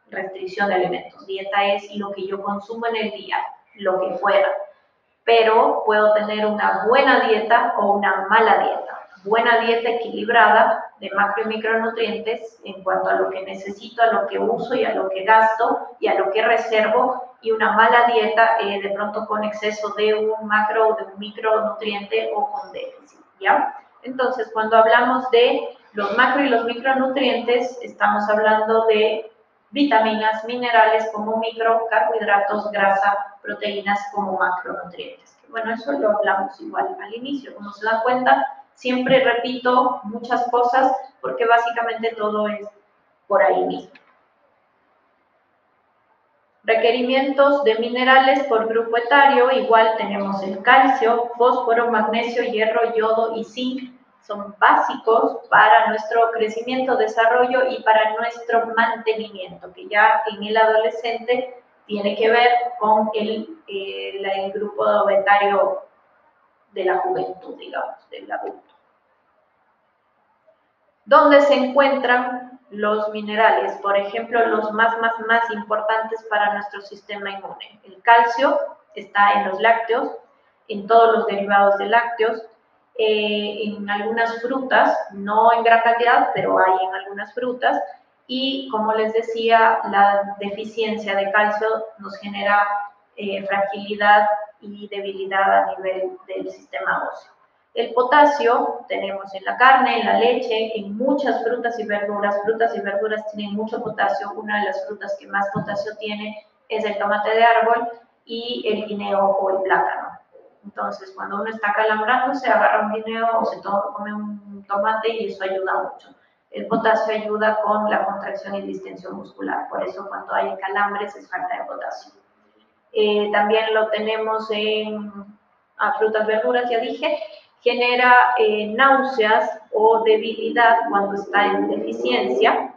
restricción de alimentos. Dieta es lo que yo consumo en el día, lo que fuera. Pero puedo tener una buena dieta o una mala dieta. buena dieta equilibrada de macro y micronutrientes en cuanto a lo que necesito, a lo que uso y a lo que gasto y a lo que reservo, y una mala dieta de pronto con exceso de un macro o de un micronutriente o con déficit, ¿ya? Entonces, cuando hablamos de los macro y los micronutrientes, estamos hablando de vitaminas, minerales como micro, carbohidratos, grasa, proteínas como macronutrientes. Bueno, eso lo hablamos igual al inicio. Como se dan cuenta, siempre repito muchas cosas porque básicamente todo es por ahí mismo. Requerimientos de minerales por grupo etario, igual tenemos el calcio, fósforo, magnesio, hierro, yodo y zinc. Son básicos para nuestro crecimiento, desarrollo y para nuestro mantenimiento, que ya en el adolescente tiene que ver con el grupo etario de la juventud, digamos, del adulto. ¿Dónde se encuentran los minerales? Por ejemplo, los más importantes para nuestro sistema inmune. El calcio está en los lácteos, en todos los derivados de lácteos, en algunas frutas, no en gran cantidad, pero hay en algunas frutas, y como les decía, la deficiencia de calcio nos genera fragilidad y debilidad a nivel del sistema óseo. El potasio tenemos en la carne, en la leche, en muchas frutas y verduras. Frutas y verduras tienen mucho potasio. Una de las frutas que más potasio tiene es el tomate de árbol y el guineo o el plátano. Entonces, cuando uno está calambrándose, agarra un guineo o se come un tomate y eso ayuda mucho. El potasio ayuda con la contracción y distensión muscular. Por eso, cuando hay calambres, es falta de potasio. También lo tenemos en frutas, verduras, ya dije. Genera náuseas o debilidad cuando está en deficiencia.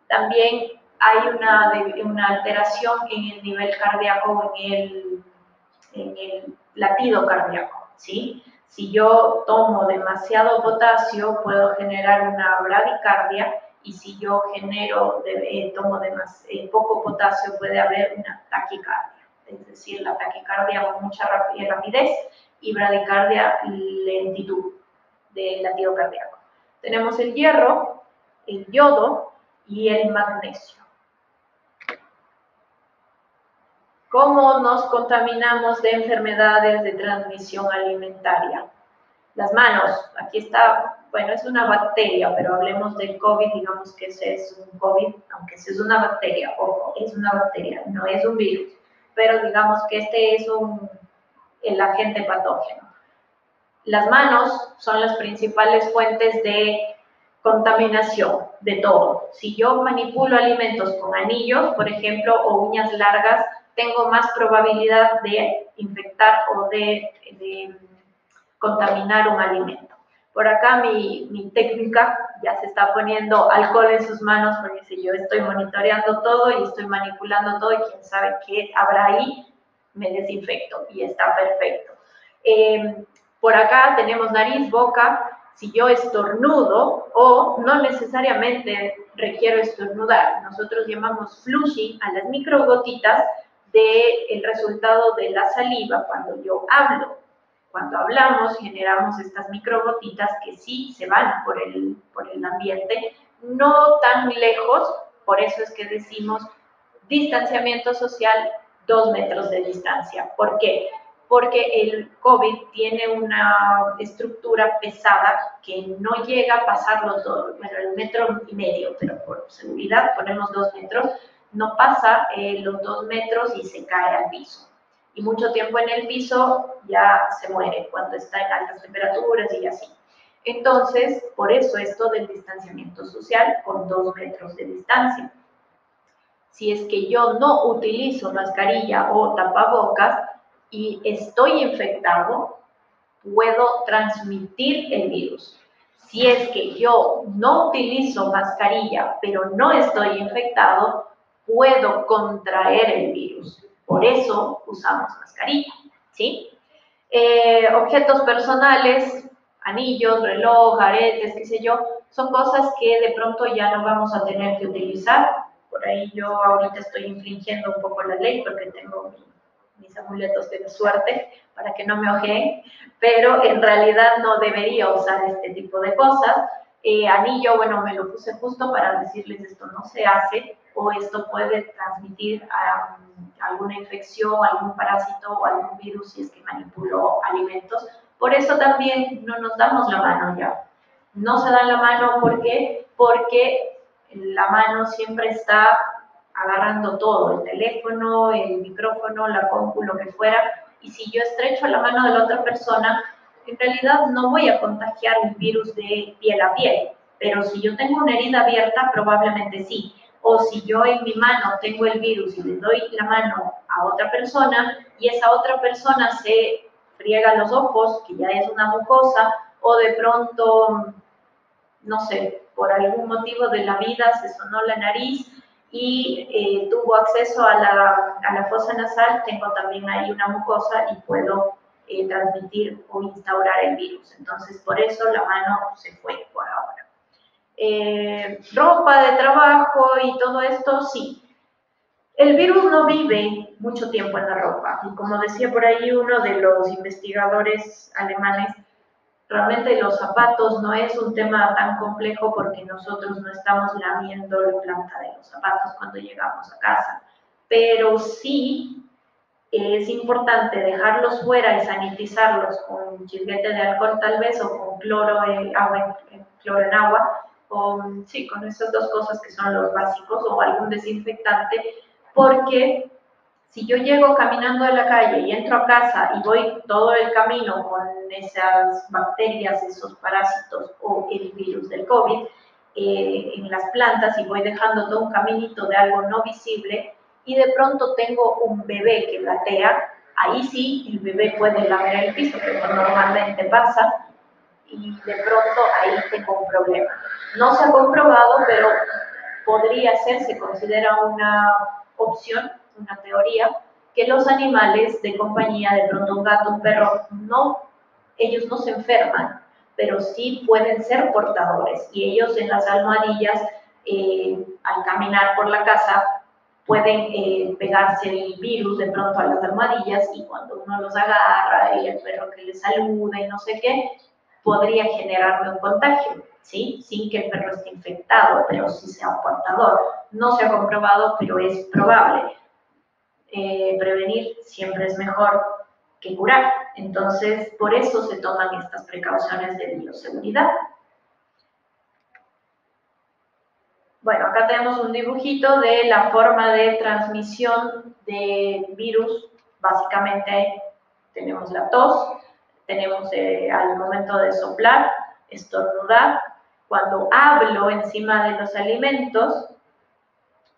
También hay una alteración en el nivel cardíaco o en el latido cardíaco, ¿sí? Si yo tomo demasiado potasio, puedo generar una bradicardia, y si yo tomo poco potasio, puede haber una taquicardia, es decir, la taquicardia con mucha rapidez y bradicardia, lentitud del latido cardíaco. Tenemos el hierro, el yodo y el magnesio. ¿Cómo nos contaminamos de enfermedades de transmisión alimentaria? Las manos, aquí está, bueno, es una bacteria, pero hablemos del COVID, digamos que ese es un COVID, aunque ese es una bacteria, ojo, es una bacteria, no es un virus, pero digamos que este es el agente patógeno. Las manos son las principales fuentes de contaminación de todo. Si yo manipulo alimentos con anillos, por ejemplo, o uñas largas, tengo más probabilidad de infectar o de contaminar un alimento. Por acá mi técnica ya se está poniendo alcohol en sus manos, porque si yo estoy monitoreando todo y estoy manipulando todo y quién sabe qué habrá ahí, me desinfecto y está perfecto. Por acá tenemos nariz, boca. Si yo estornudo, o no necesariamente requiero estornudar, nosotros llamamos flushing a las microgotitas del resultado de la saliva cuando yo hablo. Cuando hablamos generamos estas microgotitas que sí se van por el ambiente, no tan lejos, por eso es que decimos distanciamiento social, 2 metros de distancia. ¿Por qué? Porque el COVID tiene una estructura pesada que no llega a pasarlo todo, bueno, el 1,5 metros, pero por seguridad ponemos 2 metros, no pasa los 2 metros y se cae al piso. Y mucho tiempo en el piso ya se muere cuando está en altas temperaturas y así. Entonces, por eso esto del distanciamiento social con 2 metros de distancia. Si es que yo no utilizo mascarilla o tapabocas y estoy infectado, puedo transmitir el virus. Si es que yo no utilizo mascarilla, pero no estoy infectado, puedo contraer el virus. Por eso usamos mascarilla, ¿sí? Objetos personales, anillos, reloj, aretes, qué sé yo, son cosas que de pronto ya no vamos a tener que utilizar. Por ahí yo ahorita estoy infringiendo un poco la ley porque tengo mis amuletos de suerte para que no me ojeen, pero en realidad no debería usar este tipo de cosas. Anillo, bueno, me lo puse justo para decirles esto no se hace o esto puede transmitir alguna infección, algún parásito o algún virus si es que manipulo alimentos. Por eso también no nos damos la mano ya. No se dan la mano, ¿por qué? Porque la mano siempre está agarrando todo, el teléfono, el micrófono, la compu, lo que fuera, y si yo estrecho la mano de la otra persona, en realidad no voy a contagiar un virus de piel a piel, pero si yo tengo una herida abierta, probablemente sí. O si yo en mi mano tengo el virus y le doy la mano a otra persona y esa otra persona se friega los ojos, que ya es una mucosa, o de pronto, no sé, por algún motivo de la vida se sonó la nariz y tuvo acceso a la fosa nasal, tengo también ahí una mucosa y puedo transmitir o instaurar el virus. Entonces, por eso la mano se fue por ahora. Ropa de trabajo y todo esto, sí. El virus no vive mucho tiempo en la ropa y como decía por ahí uno de los investigadores alemanes, realmente los zapatos no es un tema tan complejo porque nosotros no estamos lamiendo la planta de los zapatos cuando llegamos a casa, pero sí es importante dejarlos fuera y sanitizarlos con chisguete de alcohol tal vez o con cloro en agua, cloro en agua, sí, con esas dos cosas que son los básicos o algún desinfectante, porque si yo llego caminando de la calle y entro a casa y voy todo el camino con esas bacterias, esos parásitos o el virus del COVID en las plantas y voy dejando todo un caminito de algo no visible y de pronto tengo un bebé que gatea, ahí sí el bebé puede lamer el piso, que normalmente pasa, y de pronto ahí tengo un problema. No se ha comprobado, pero podría ser, se considera una opción, una teoría, que los animales de compañía, de pronto un gato, un perro, no, ellos no se enferman, pero sí pueden ser portadores y ellos en las almohadillas, al caminar por la casa, pueden pegarse el virus de pronto a las almohadillas y cuando uno los agarra y el perro que les saluda y no sé qué, podría generarme un contagio, ¿sí? Sin que el perro esté infectado, pero sí sea un portador. No se ha comprobado, pero es probable. Prevenir siempre es mejor que curar. Entonces, por eso se toman estas precauciones de bioseguridad. Bueno, acá tenemos un dibujito de la forma de transmisión de virus. Básicamente tenemos la tos, tenemos al momento de soplar, estornudar, cuando hablo encima de los alimentos,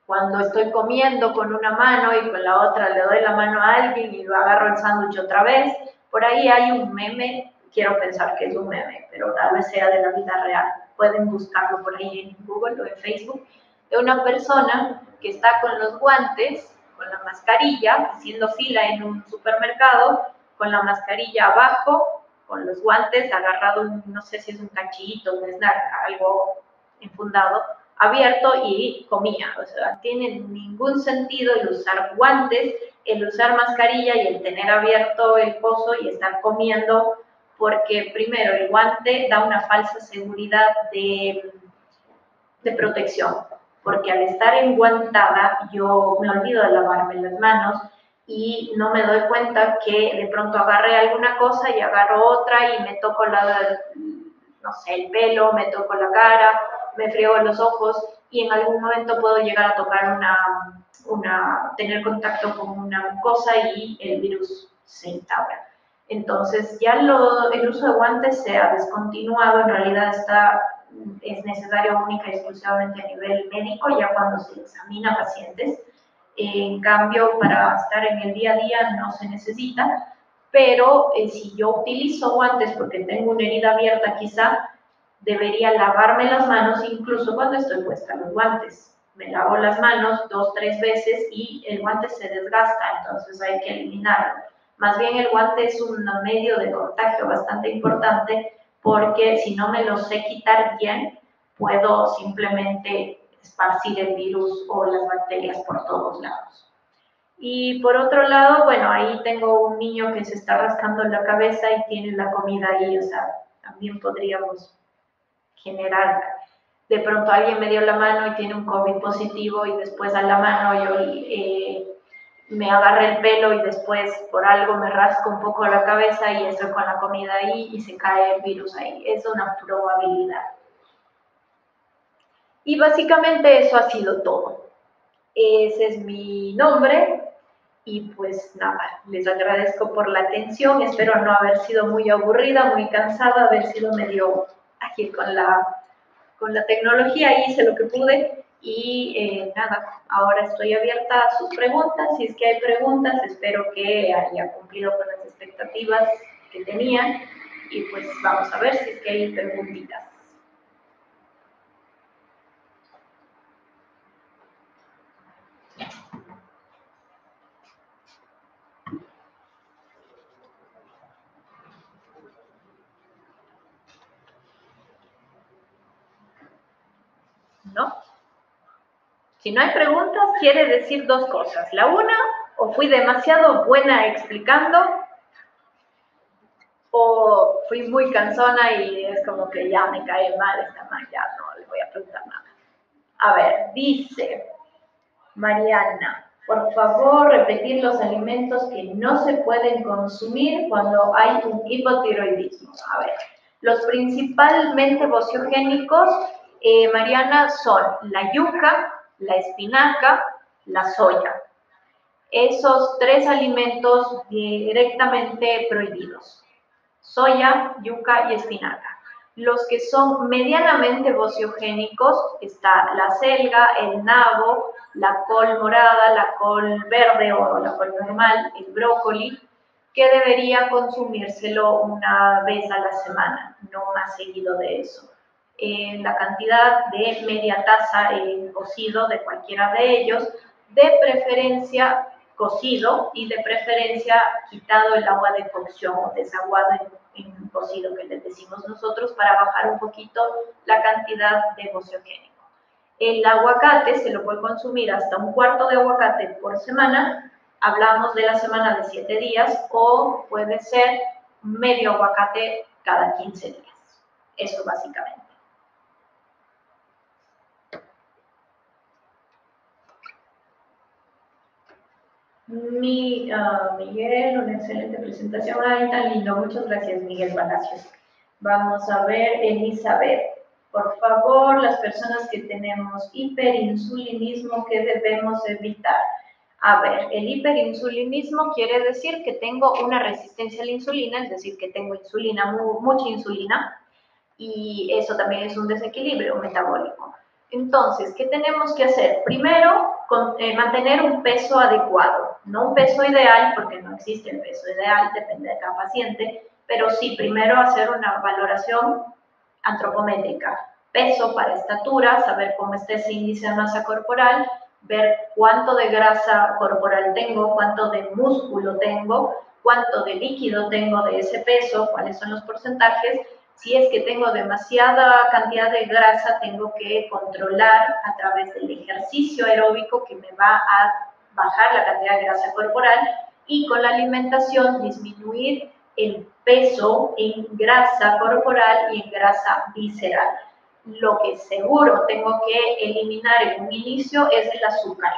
cuando estoy comiendo con una mano y con la otra le doy la mano a alguien y lo agarro el sándwich otra vez. Por ahí hay un meme, quiero pensar que es un meme, pero tal vez sea de la vida real. Pueden buscarlo por ahí en Google o en Facebook, de una persona que está con los guantes, con la mascarilla, haciendo fila en un supermercado, con la mascarilla abajo, con los guantes, agarrado, no sé si es un cachito, un snack, algo enfundado, abierto y comía. O sea, tiene ningún sentido el usar guantes, el usar mascarilla y el tener abierto el pozo y estar comiendo, porque primero el guante da una falsa seguridad de protección, porque al estar enguantada yo me olvido de lavarme las manos y no me doy cuenta que de pronto agarré alguna cosa y agarro otra y me toco no sé, el pelo, me toco la cara, me friego los ojos y en algún momento puedo llegar a tocar tener contacto con una mucosa y el virus se instaura. Entonces ya el uso de guantes se ha descontinuado, en realidad es necesario única y exclusivamente a nivel médico, ya cuando se examina pacientes. En cambio, para estar en el día a día no se necesita, pero si yo utilizo guantes porque tengo una herida abierta quizá, debería lavarme las manos incluso cuando estoy puesta los guantes. Me lavo las manos 2, 3 veces y el guante se desgasta, entonces hay que eliminarlo. Más bien el guante es un medio de contagio bastante importante porque si no me lo sé quitar bien, puedo simplemente esparcir el virus o las bacterias por todos lados. Y por otro lado, bueno, ahí tengo un niño que se está rascando la cabeza y tiene la comida ahí, o sea, también podríamos generar, de pronto alguien me dio la mano y tiene un COVID positivo y después a la mano yo me agarré el pelo y después por algo me rasco un poco la cabeza y estoy con la comida ahí y se cae el virus ahí. Es una probabilidad. Y básicamente eso ha sido todo. Ese es mi nombre y pues nada, les agradezco por la atención. Espero no haber sido muy aburrida, muy cansada, haber sido medio ágil con la tecnología, hice lo que pude y nada, ahora estoy abierta a sus preguntas. Si es que hay preguntas, espero que haya cumplido con las expectativas que tenían y pues vamos a ver si es que hay preguntitas. ¿No? Si no hay preguntas, quiere decir dos cosas. La una, o fui demasiado buena explicando, o fui muy cansona y es como que ya me cae mal esta man, ya no le voy a preguntar nada. A ver, dice Mariana, por favor, repetir los alimentos que no se pueden consumir cuando hay un hipotiroidismo. A ver, los principalmente bociogénicos, Mariana, son la yuca, la espinaca, la soya. Esos tres alimentos directamente prohibidos. Soya, yuca y espinaca. Los que son medianamente bociogénicos está la selga, el nabo, la col morada, la col verde o la col normal, el brócoli, que debería consumírselo una vez a la semana, no más seguido de eso. La cantidad de media taza en cocido de cualquiera de ellos, de preferencia cocido y de preferencia quitado el agua de cocción o desaguado en cocido que les decimos nosotros para bajar un poquito la cantidad de bociogénico. El aguacate se lo puede consumir hasta un cuarto de aguacate por semana, hablamos de la semana de 7 días o puede ser medio aguacate cada 15 días. Eso básicamente. Miguel, una excelente presentación. Ay, tan lindo. Muchas gracias, Miguel Palacios. Vamos a ver, Elizabeth. Por favor, las personas que tenemos hiperinsulinismo, ¿qué debemos evitar? A ver, el hiperinsulinismo quiere decir que tengo una resistencia a la insulina, es decir, que tengo insulina, mucha insulina, y eso también es un desequilibrio metabólico. Entonces, ¿qué tenemos que hacer? Primero, mantener un peso adecuado, no un peso ideal, porque no existe el peso ideal, depende de cada paciente, pero sí, primero hacer una valoración antropométrica, peso para estatura, saber cómo está ese índice de masa corporal, ver cuánto de grasa corporal tengo, cuánto de músculo tengo, cuánto de líquido tengo de ese peso, cuáles son los porcentajes. Si es que tengo demasiada cantidad de grasa, tengo que controlar a través del ejercicio aeróbico que me va a bajar la cantidad de grasa corporal y con la alimentación disminuir el peso en grasa corporal y en grasa visceral. Lo que seguro tengo que eliminar en un inicio es el azúcar.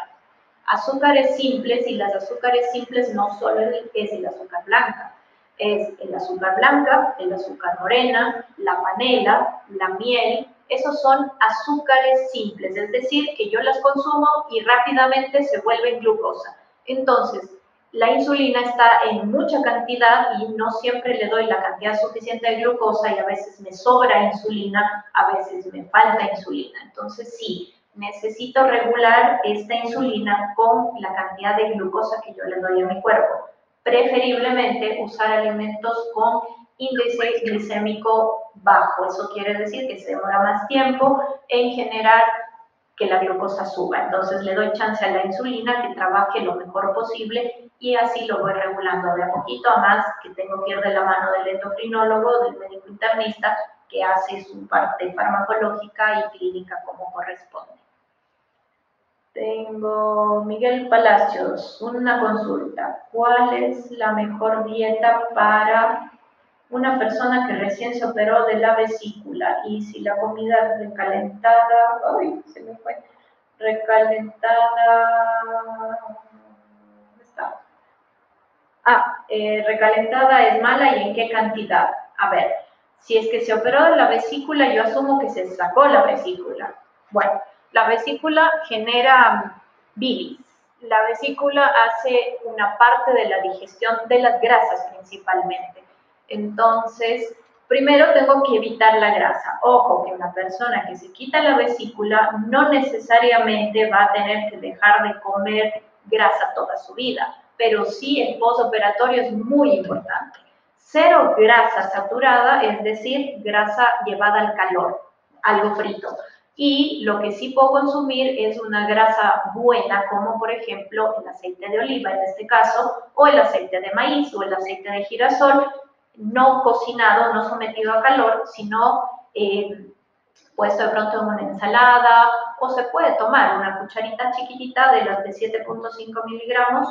Azúcares simples, y las azúcares simples no solo es el azúcar blanca, es el azúcar blanca, el azúcar morena, la panela, la miel. Esos son azúcares simples, es decir, que yo las consumo y rápidamente se vuelven glucosa. Entonces, la insulina está en mucha cantidad y no siempre le doy la cantidad suficiente de glucosa y a veces me sobra insulina, a veces me falta insulina. Entonces, sí, necesito regular esta insulina con la cantidad de glucosa que yo le doy a mi cuerpo. Preferiblemente usar alimentos con índice glicémico bajo. Eso quiere decir que se demora más tiempo en generar que la glucosa suba. Entonces le doy chance a la insulina que trabaje lo mejor posible y así lo voy regulando de a poquito, a más que tengo que ir de la mano del endocrinólogo, del médico internista, que hace su parte farmacológica y clínica como corresponde. Tengo Miguel Palacios, una consulta. ¿Cuál es la mejor dieta para una persona que recién se operó de la vesícula? Y si la comida recalentada, ay, se me fue, recalentada, ¿dónde está? Recalentada es mala y en qué cantidad. A ver, si es que se operó de la vesícula, yo asumo que se sacó la vesícula. Bueno, la vesícula genera bilis. La vesícula hace una parte de la digestión de las grasas principalmente. Entonces, primero tengo que evitar la grasa. Ojo, que una persona que se quita la vesícula no necesariamente va a tener que dejar de comer grasa toda su vida, pero sí el postoperatorio es muy importante. Cero grasa saturada, es decir, grasa llevada al calor, algo frito. Y lo que sí puedo consumir es una grasa buena, como por ejemplo el aceite de oliva en este caso, o el aceite de maíz o el aceite de girasol, no cocinado, no sometido a calor, sino puesto de pronto en una ensalada, o se puede tomar una cucharita chiquitita de las de 7.5 miligramos,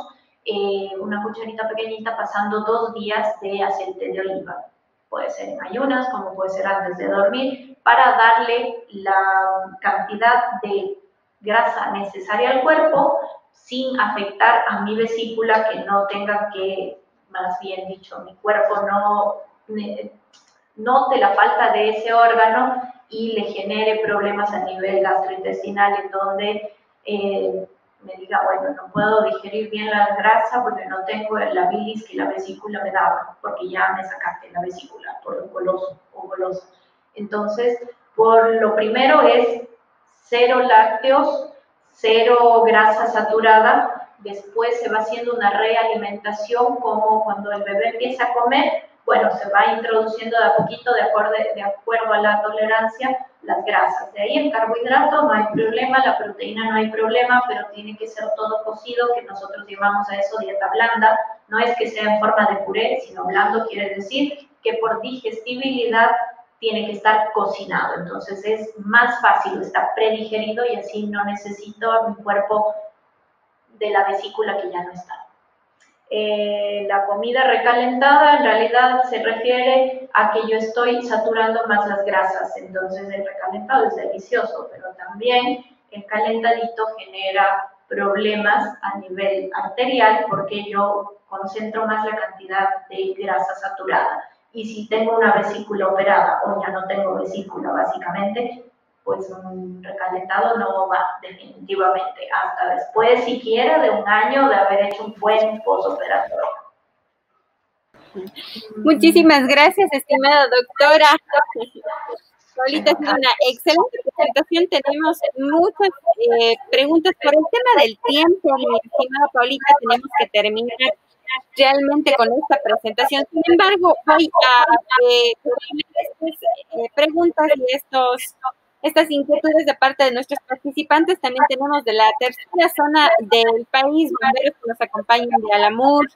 una cucharita pequeñita pasando 2 días de aceite de oliva. Puede ser en ayunas, como puede ser antes de dormir, para darle la cantidad de grasa necesaria al cuerpo sin afectar a mi vesícula, que no tenga que, más bien dicho, mi cuerpo no note la falta de ese órgano y le genere problemas a nivel gastrointestinal, en donde me diga, bueno, no puedo digerir bien la grasa porque no tengo la bilis que la vesícula me daba, porque ya me sacaste la vesícula por un goloso o golosa. Entonces, por lo primero es cero lácteos, cero grasa saturada, después se va haciendo una realimentación, como cuando el bebé empieza a comer, bueno, se va introduciendo de a poquito, de acuerdo a la tolerancia, las grasas. De ahí el carbohidrato no hay problema, la proteína no hay problema, pero tiene que ser todo cocido, que nosotros llamamos a eso dieta blanda. No es que sea en forma de puré, sino blando quiere decir que por digestibilidad tiene que estar cocinado. Entonces es más fácil, está predigerido y así no necesito a mi cuerpo de la vesícula que ya no está. La comida recalentada en realidad se refiere a que yo estoy saturando más las grasas, entonces el recalentado es delicioso, pero también el calentadito genera problemas a nivel arterial porque yo concentro más la cantidad de grasa saturada. Y si tengo una vesícula operada o ya no tengo vesícula básicamente, pues un recalentado no va definitivamente hasta después siquiera de un año de haber hecho un buen postoperatorio. Muchísimas gracias, estimada doctora. Paulita, ha sido una excelente presentación. Tenemos muchas preguntas por el tema del tiempo. Mi estimada Paulita, tenemos que terminar realmente con esta presentación. Sin embargo, voy a estas preguntas y estas inquietudes de parte de nuestros participantes. También tenemos de la tercera zona del país, bomberos que nos acompañan de Alamur.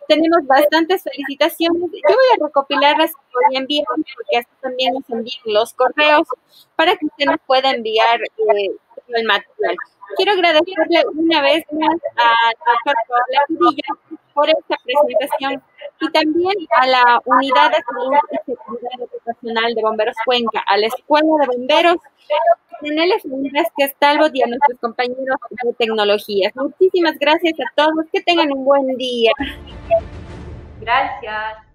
Tenemos bastantes felicitaciones. Yo voy a recopilarlas y voy a enviar, porque así también nos envían los correos para que usted nos pueda enviar el material. Quiero agradecerle una vez más al doctor Paola Cudillo por esta presentación y también a la Unidad de Salud y Seguridad Ocupacional de Bomberos Cuenca, a la Escuela de Bomberos, Coronel Vázquez Talbot y a nuestros compañeros de tecnologías. Muchísimas gracias a todos. Que tengan un buen día. Gracias.